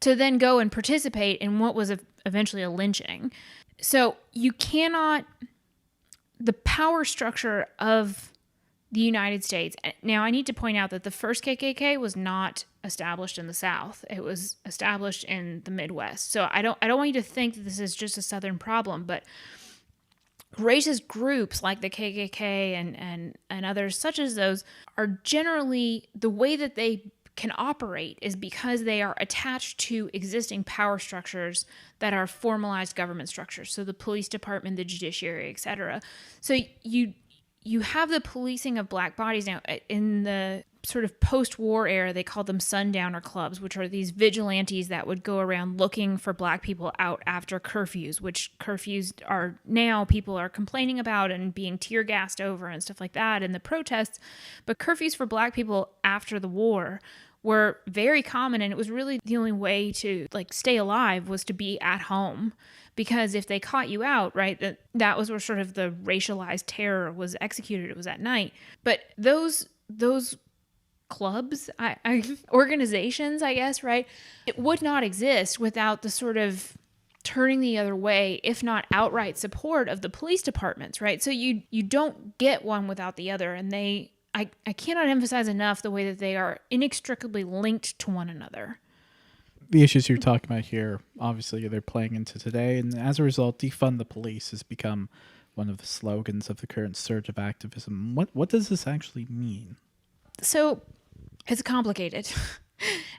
to then go and participate in what was eventually a lynching. So the power structure of the United States. Now, I need to point out that the first KKK was not established in the South. It was established in the Midwest. So I don't want you to think that this is just a Southern problem, but racist groups like the KKK and others such as those are generally, the way that they can operate is because they are attached to existing power structures that are formalized government structures. So the police department, the judiciary, etc. So you have the policing of black bodies. Now, in the sort of post-war era, they called them sundowner clubs, which are these vigilantes that would go around looking for black people out after curfews, which curfews are now people are complaining about and being tear gassed over and stuff like that in the protests. But curfews for black people after the war were very common, and it was really the only way to stay alive was to be at home, because if they caught you out, right, that was where sort of the racialized terror was executed. It was at night. But those clubs, organizations, I guess, right, it would not exist without the sort of turning the other way, if not outright support of the police departments, right? So you don't get one without the other, and I cannot emphasize enough the way that they are inextricably linked to one another. The issues you're talking about here, obviously, they're playing into today, and as a result, defund the police has become one of the slogans of the current surge of activism. What does this actually mean? So, it's complicated,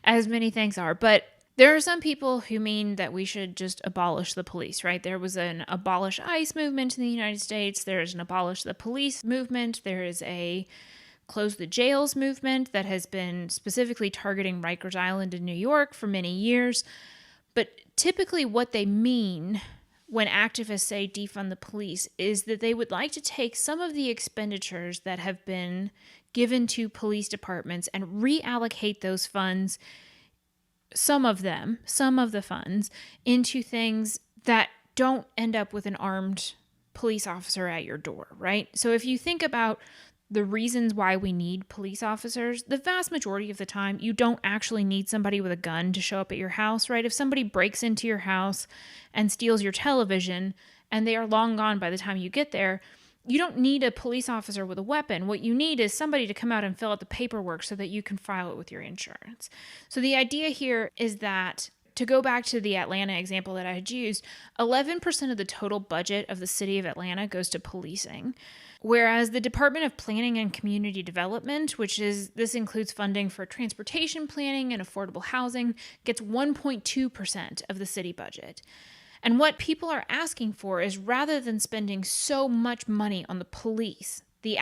as many things are, but there are some people who mean that we should just abolish the police, right? There was an abolish ICE movement in the United States. There's an abolish the police movement. There is a close the jails movement that has been specifically targeting Rikers Island in New York for many years. But typically what they mean when activists say defund the police is that they would like to take some of the expenditures that have been given to police departments and reallocate those funds, some of the funds, into things that don't end up with an armed police officer at your door, right? So if you think about the reasons why we need police officers, the vast majority of the time, you don't actually need somebody with a gun to show up at your house, right? If somebody breaks into your house and steals your television and they are long gone by the time you get there, you don't need a police officer with a weapon. What you need is somebody to come out and fill out the paperwork so that you can file it with your insurance. So the idea here is that, to go back to the Atlanta example that I had used, 11% of the total budget of the city of Atlanta goes to policing. Whereas the Department of Planning and Community Development, this includes funding for transportation planning and affordable housing, gets 1.2% of the city budget. And what people are asking for is, rather than spending so much money on the police, the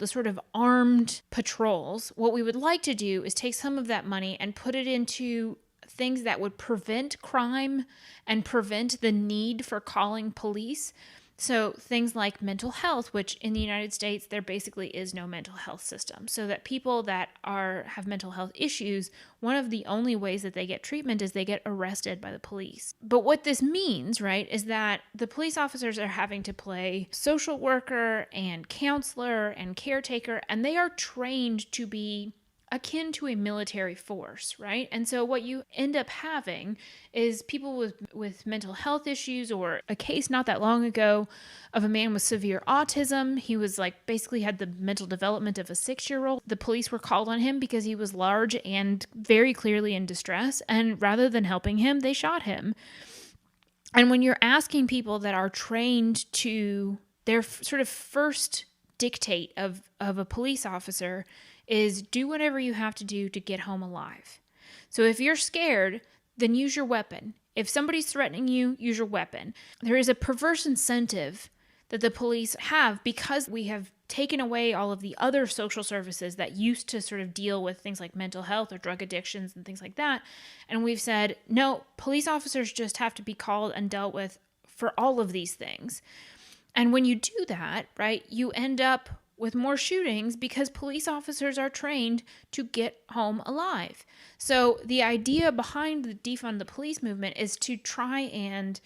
sort of armed patrols, what we would like to do is take some of that money and put it into things that would prevent crime and prevent the need for calling police. So things like mental health, which in the United States, there basically is no mental health system. So that people that have mental health issues, one of the only ways that they get treatment is they get arrested by the police. But what this means, right, is that the police officers are having to play social worker and counselor and caretaker, and they are trained to be akin to a military force, right? And so what you end up having is people with mental health issues, or a case not that long ago of a man with severe autism. He was basically had the mental development of a 6-year-old. The police were called on him because he was large and very clearly in distress. And rather than helping him, they shot him. And when you're asking people that are trained to their sort of first dictate of a police officer is do whatever you have to do to get home alive. So if you're scared, then use your weapon. If somebody's threatening you, use your weapon. There is a perverse incentive that the police have because we have taken away all of the other social services that used to sort of deal with things like mental health or drug addictions and things like that. And we've said, no, police officers just have to be called and dealt with for all of these things. And when you do that, right, you end up with more shootings because police officers are trained to get home alive. So the idea behind the Defund the Police movement is to try and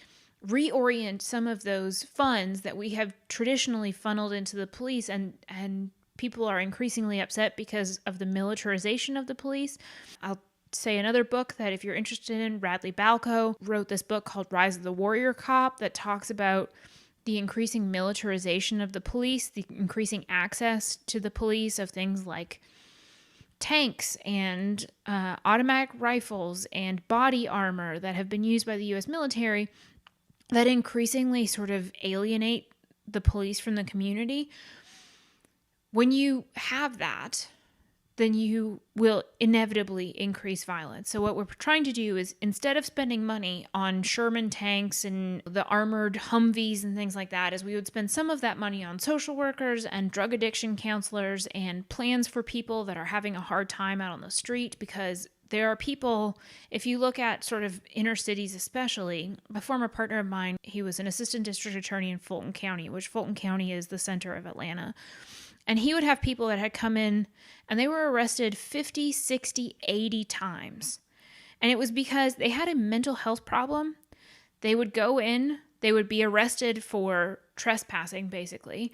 reorient some of those funds that we have traditionally funneled into the police, and people are increasingly upset because of the militarization of the police. I'll say another book that if you're interested in, Radley Balco wrote this book called Rise of the Warrior Cop that talks about the increasing militarization of the police, the increasing access to the police of things like tanks and automatic rifles and body armor that have been used by the U.S. military that increasingly sort of alienate the police from the community. When you have that, then you will inevitably increase violence. So what we're trying to do is, instead of spending money on Sherman tanks and the armored Humvees and things like that, is we would spend some of that money on social workers and drug addiction counselors and plans for people that are having a hard time out on the street. Because there are people, if you look at sort of inner cities especially, a former partner of mine, he was an assistant district attorney in Fulton County, which Fulton County is the center of Atlanta. And he would have people that had come in and they were arrested 50, 60, 80 times. And it was because they had a mental health problem. They would go in, they would be arrested for trespassing, basically.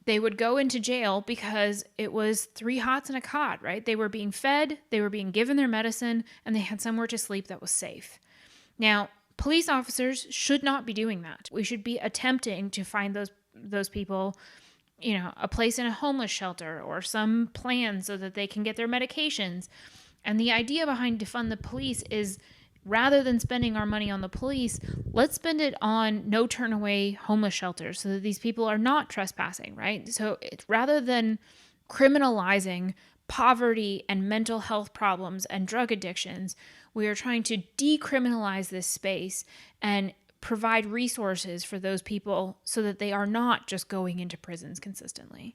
They would go into jail because it was 3 hots and a cot, right? They were being fed, they were being given their medicine, and they had somewhere to sleep that was safe. Now, police officers should not be doing that. We should be attempting to find those people, you know, a place in a homeless shelter or some plan so that they can get their medications. And the idea behind Defund the Police is, rather than spending our money on the police, let's spend it on no turn away homeless shelters so that these people are not trespassing, right? So rather than criminalizing poverty and mental health problems and drug addictions, we are trying to decriminalize this space and provide resources for those people so that they are not just going into prisons consistently.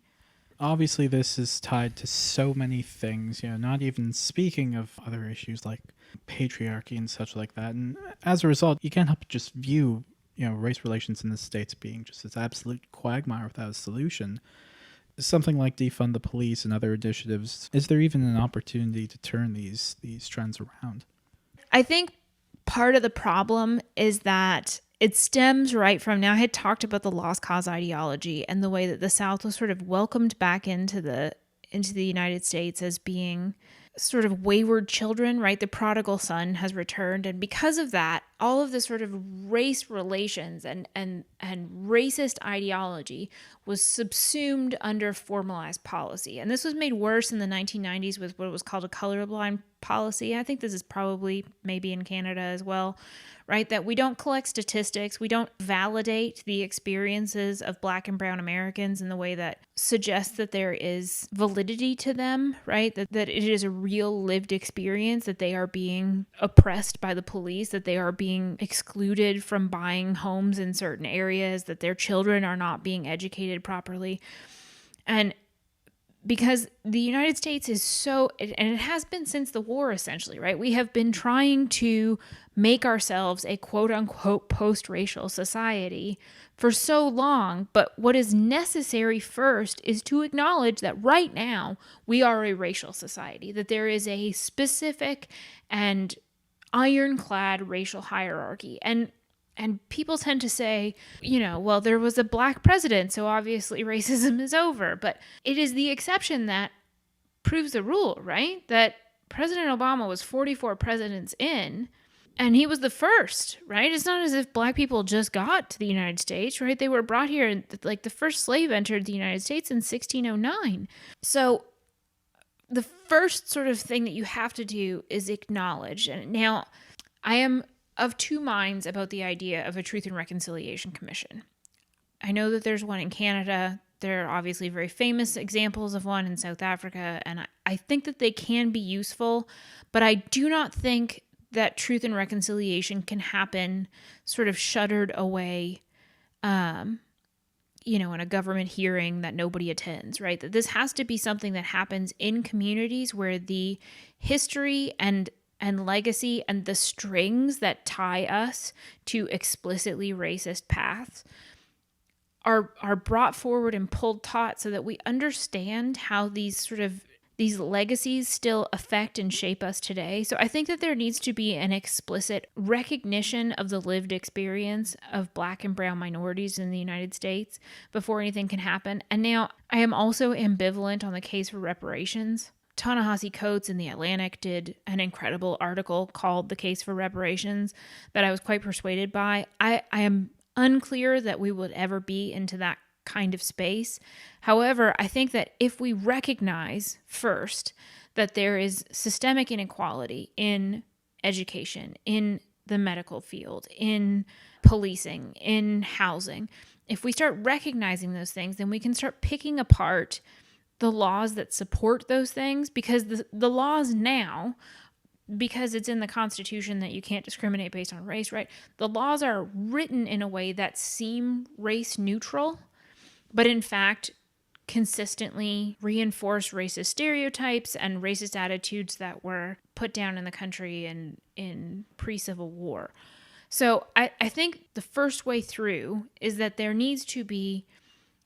Obviously, this is tied to so many things, you know, not even speaking of other issues like patriarchy and such like that. And as a result, you can't help but just view, you know, race relations in the States being just this absolute quagmire without a solution. Something like Defund the Police and other initiatives, is there even an opportunity to turn these trends around? I think part of the problem is that it stems right from, now I had talked about the lost cause ideology and the way that the South was sort of welcomed back into the United States as being sort of wayward children, right? The prodigal son has returned. And because of that, all of this sort of race relations and racist ideology was subsumed under formalized policy. And this was made worse in the 1990s with what was called a colorblind policy. I think this is probably maybe in Canada as well, right? That we don't collect statistics. We don't validate the experiences of Black and brown Americans in the way that suggests that there is validity to them, right? That it is a real lived experience, that they are being oppressed by the police, that they are being excluded from buying homes in certain areas, that their children are not being educated properly. And because the United States is so, and it has been since the war essentially, right? We have been trying to make ourselves a quote unquote post-racial society for so long. But what is necessary first is to acknowledge that right now we are a racial society, that there is a specific and ironclad racial hierarchy. And people tend to say, well, there was a black president, so obviously racism is over. But it is the exception that proves the rule, right? That President Obama was 44 presidents in, and he was the first, right? It's not as if black people just got to the United States, right? They were brought here, and like the first slave entered the United States in 1609. So the first sort of thing that you have to do is acknowledge. And now I am of two minds about the idea of a Truth and Reconciliation Commission. I know that there's one in Canada. There are obviously very famous examples of one in South Africa, and I think that they can be useful, but I do not think that truth and reconciliation can happen sort of shuttered away, in a government hearing that nobody attends, right? That this has to be something that happens in communities where the history and legacy and the strings that tie us to explicitly racist paths are brought forward and pulled taut so that we understand how these legacies still affect and shape us today. So I think that there needs to be an explicit recognition of the lived experience of Black and brown minorities in the United States before anything can happen. And now I am also ambivalent on the case for reparations. Ta-Nehisi Coates in The Atlantic did an incredible article called The Case for Reparations that I was quite persuaded by. I am unclear that we would ever be into that kind of space. However, I think that if we recognize first that there is systemic inequality in education, in the medical field, in policing, in housing, if we start recognizing those things, then we can start picking apart the laws that support those things, because the laws now, because it's in the Constitution that you can't discriminate based on race, right? The laws are written in a way that seem race neutral, but in fact consistently reinforce racist stereotypes and racist attitudes that were put down in the country in pre-Civil War. So I think the first way through is that there needs to be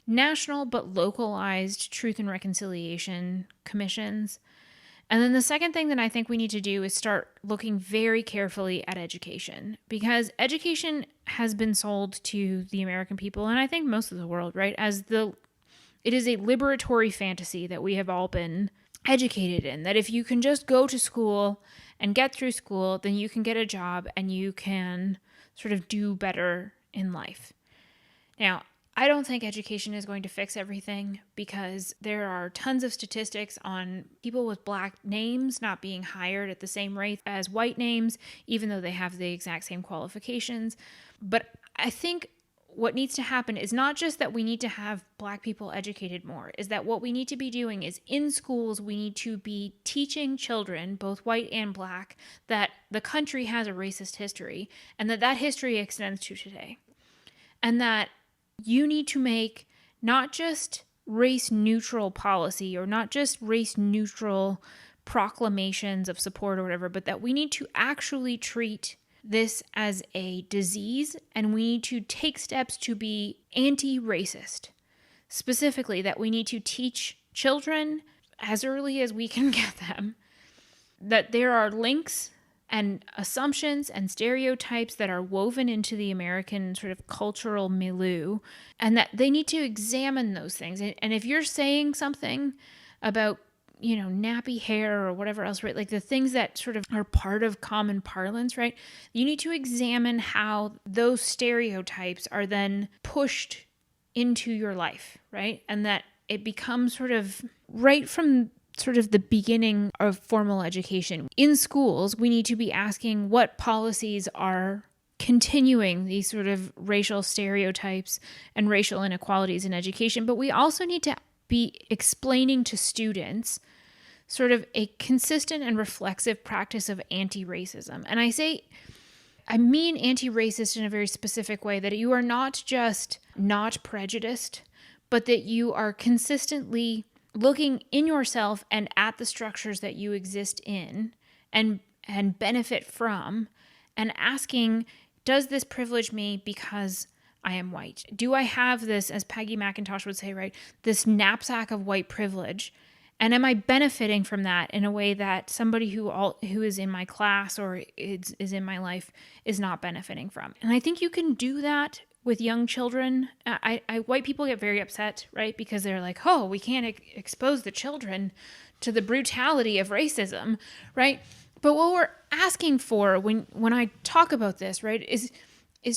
national but localized truth and reconciliation commissions. And then the second thing that I think we need to do is start looking very carefully at education, because education has been sold to the American people, and I think most of the world, right, it is a liberatory fantasy that we have all been educated in, that if you can just go to school and get through school, then you can get a job and you can sort of do better in life. Now, I don't think education is going to fix everything, because there are tons of statistics on people with Black names not being hired at the same rate as white names, even though they have the exact same qualifications. But I think what needs to happen is not just that we need to have Black people educated more, is that what we need to be doing is in schools, we need to be teaching children, both white and Black, that the country has a racist history and that history extends to today. And that you need to make not just race-neutral policy or not just race-neutral proclamations of support or whatever, but that we need to actually treat this as a disease, and we need to take steps to be anti-racist. Specifically, that we need to teach children as early as we can get them that there are links and assumptions and stereotypes that are woven into the American sort of cultural milieu, and that they need to examine those things. And if you're saying something about, nappy hair or whatever else, right, like the things that sort of are part of common parlance, right, you need to examine how those stereotypes are then pushed into your life, right? And that it becomes sort of right from sort of the beginning of formal education. In schools, we need to be asking what policies are continuing these sort of racial stereotypes and racial inequalities in education, but we also need to be explaining to students sort of a consistent and reflexive practice of anti-racism. And I mean anti-racist in a very specific way, that you are not just not prejudiced, but that you are consistently looking in yourself and at the structures that you exist in and benefit from, and asking, does this privilege me because I am white? Do I have this, as Peggy McIntosh would say, right, this knapsack of white privilege? And am I benefiting from that in a way that somebody who is in my class or is in my life is not benefiting from? And I think you can do that with young children. White people get very upset, right? Because they're like, oh, we can't expose the children to the brutality of racism, right? But what we're asking for when I talk about this, right, is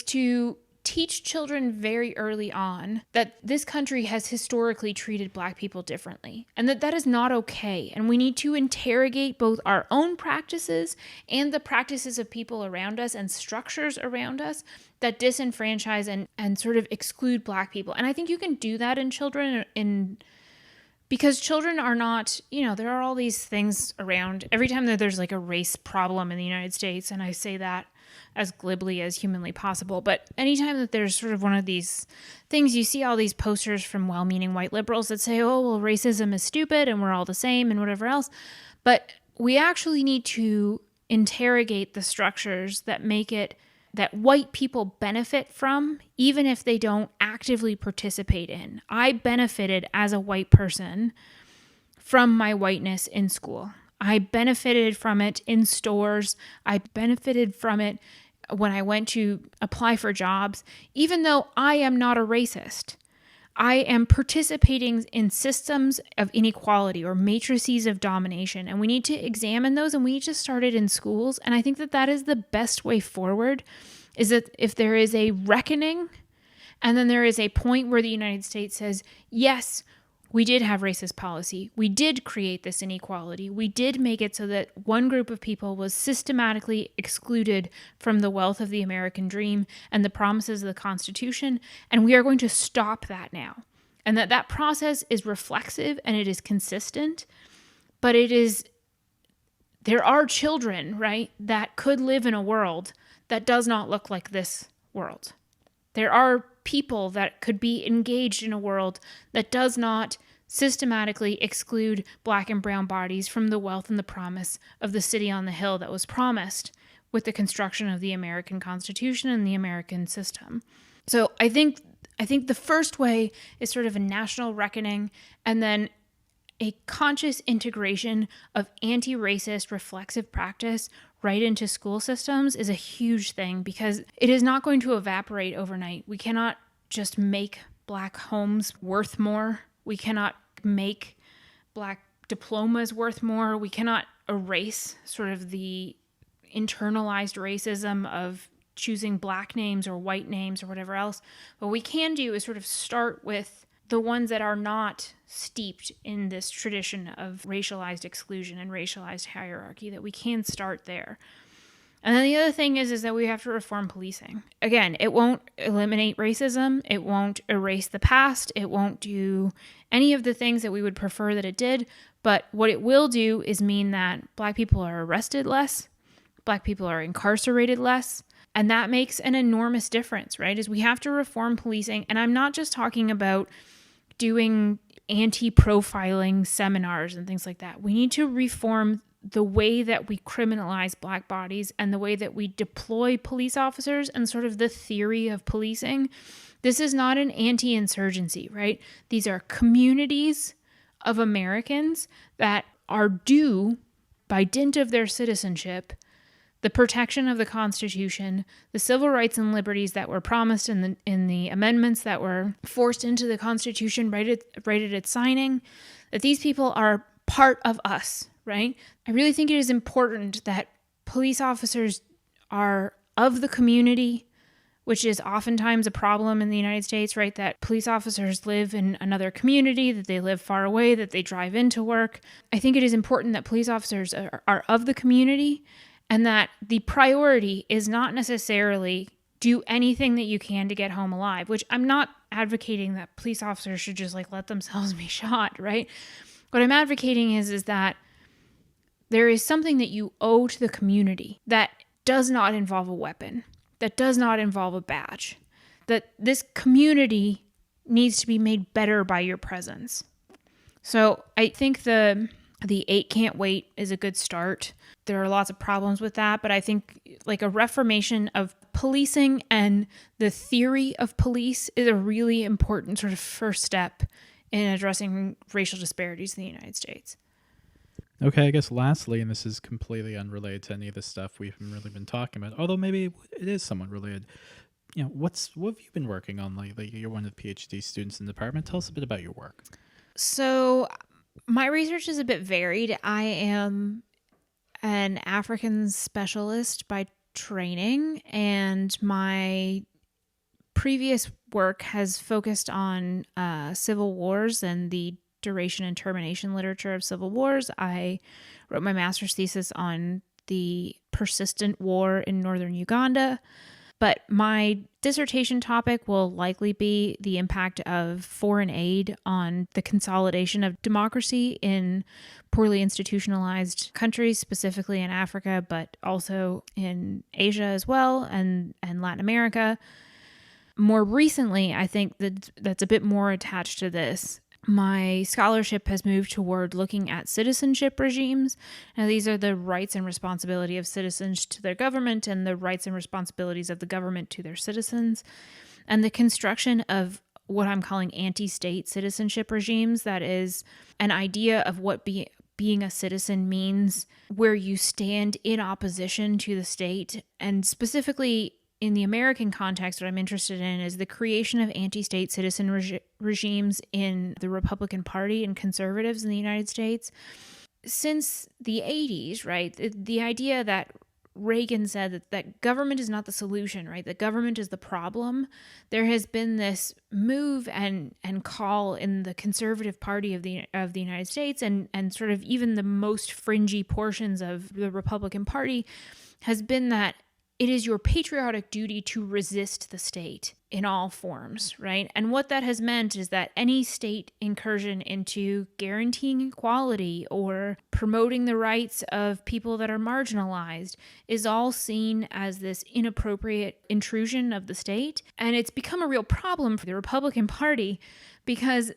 to teach children very early on that this country has historically treated Black people differently, and that is not okay. And we need to interrogate both our own practices and the practices of people around us and structures around us that disenfranchise and sort of exclude Black people. And I think you can do that in children because children are not, there are all these things around. Every time that there's like a race problem in the United States, and I say that as glibly as humanly possible, but anytime that there's sort of one of these things, you see all these posters from well-meaning white liberals that say, oh, well, racism is stupid and we're all the same and whatever else. But we actually need to interrogate the structures that make it that white people benefit from, even if they don't actively participate in. I benefited as a white person from my whiteness in school. I benefited from it in stores. I benefited from it when I went to apply for jobs. Even though I am not a racist, I am participating in systems of inequality or matrices of domination, and we need to examine those, and we need to start it in schools. And I think that is the best way forward, is that if there is a reckoning, and then there is a point where the United States says, yes, we did have racist policy. We did create this inequality. We did make it so that one group of people was systematically excluded from the wealth of the American dream and the promises of the Constitution. And we are going to stop that now. And that process is reflexive and it is consistent, but there are children, right, that could live in a world that does not look like this world. There are people that could be engaged in a world that does not systematically exclude Black and brown bodies from the wealth and the promise of the city on the hill that was promised with the construction of the American Constitution and the American system. So I think the first way is sort of a national reckoning, and then a conscious integration of anti-racist reflexive practice right into school systems is a huge thing, because it is not going to evaporate overnight. We cannot just make Black homes worth more. We cannot make Black diplomas worth more. We cannot erase sort of the internalized racism of choosing Black names or white names or whatever else. What we can do is sort of start with the ones that are not steeped in this tradition of racialized exclusion and racialized hierarchy, that we can start there. And then the other thing is that we have to reform policing. Again, it won't eliminate racism. It won't erase the past. It won't do any of the things that we would prefer that it did. But what it will do is mean that Black people are arrested less. Black people are incarcerated less. And that makes an enormous difference, right? Is we have to reform policing. And I'm not just talking about doing anti-profiling seminars and things like that. We need to reform the way that we criminalize Black bodies and the way that we deploy police officers and sort of the theory of policing. This is not an anti-insurgency, right? These are communities of Americans that are due, by dint of their citizenship, the protection of the Constitution, the civil rights and liberties that were promised in the amendments that were forced into the Constitution right at its signing, that these people are part of us, right? I really think it is important that police officers are of the community, which is oftentimes a problem in the United States, right? That police officers live in another community, that they live far away, that they drive into work. I think it is important that police officers are of the community, and that the priority is not necessarily do anything that you can to get home alive, which I'm not advocating that police officers should just let themselves be shot, right? What I'm advocating is that there is something that you owe to the community that does not involve a weapon, that does not involve a badge, that this community needs to be made better by your presence. So I think the 8 can't wait is a good start. There are lots of problems with that, but I think like a reformation of policing and the theory of police is a really important sort of first step in addressing racial disparities in the United States. Okay, I guess lastly, and this is completely unrelated to any of the stuff we've really been talking about, although maybe it is somewhat related. What have you been working on lately? You're one of the PhD students in the department. Tell us a bit about your work. So my research is a bit varied. I am an African specialist by training, and my previous work has focused on civil wars and the duration and termination literature of civil wars. I wrote my master's thesis on the persistent war in northern Uganda. But my dissertation topic will likely be the impact of foreign aid on the consolidation of democracy in poorly institutionalized countries, specifically in Africa, but also in Asia as well, and Latin America. More recently, I think that's a bit more attached to this. My scholarship has moved toward looking at citizenship regimes. Now, these are the rights and responsibility of citizens to their government and the rights and responsibilities of the government to their citizens. And the construction of what I'm calling anti-state citizenship regimes, that is an idea of what being a citizen means, where you stand in opposition to the state, and specifically in the American context, what I'm interested in is the creation of anti-state citizen regimes in the Republican Party and conservatives in the United States. Since the 80s, right, the idea that Reagan said that government is not the solution, right, that government is the problem, there has been this move and call in the conservative party of the United States and sort of even the most fringy portions of the Republican Party has been that it is your patriotic duty to resist the state in all forms, right? And what that has meant is that any state incursion into guaranteeing equality or promoting the rights of people that are marginalized is all seen as this inappropriate intrusion of the state. And it's become a real problem for the Republican Party because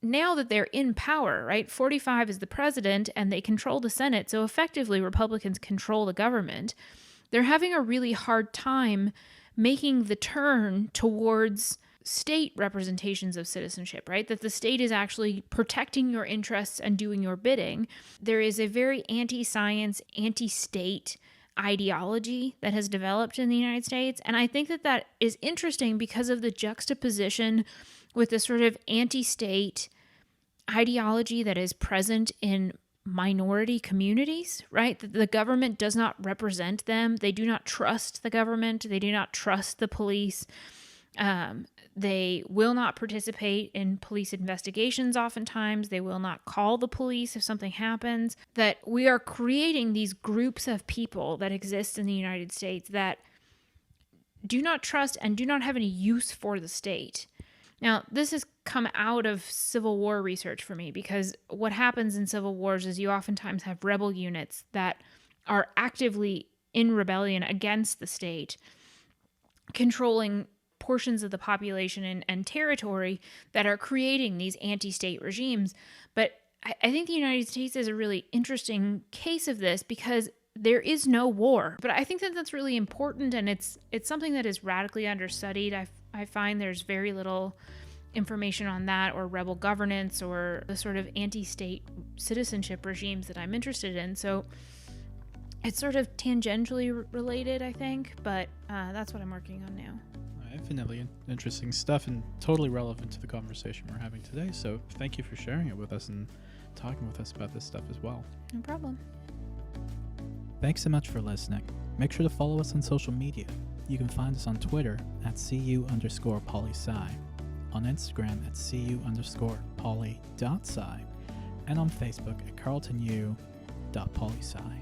now that they're in power, right? 45 is the president and they control the Senate. So effectively, Republicans control the government. They're having a really hard time making the turn towards state representations of citizenship, right? That the state is actually protecting your interests and doing your bidding. There is a very anti-science, anti-state ideology that has developed in the United States. And I think that is interesting because of the juxtaposition with the sort of anti-state ideology that is present in minority communities, right? The government does not represent them. They do not trust the government. They do not trust the police. They will not participate in police investigations oftentimes. They will not call the police if something happens. That we are creating these groups of people that exist in the United States that do not trust and do not have any use for the state. Now, this has come out of Civil War research for me because what happens in civil wars is you oftentimes have rebel units that are actively in rebellion against the state, controlling portions of the population and territory that are creating these anti-state regimes. But I think the United States is a really interesting case of this because there is no war. But I think that's really important, and it's something that is radically understudied. I find there's very little information on that or rebel governance or the sort of anti-state citizenship regimes that I'm interested in. So it's sort of tangentially related, I think, but that's what I'm working on now. Infinitely interesting stuff and totally relevant to the conversation we're having today. So thank you for sharing it with us and talking with us about this stuff as well. No problem. Thanks so much for listening. Make sure to follow us on social media. You can find us on Twitter at @cu_polysci, on Instagram at @cu_poly.sci, and on Facebook at carltonu.polysci.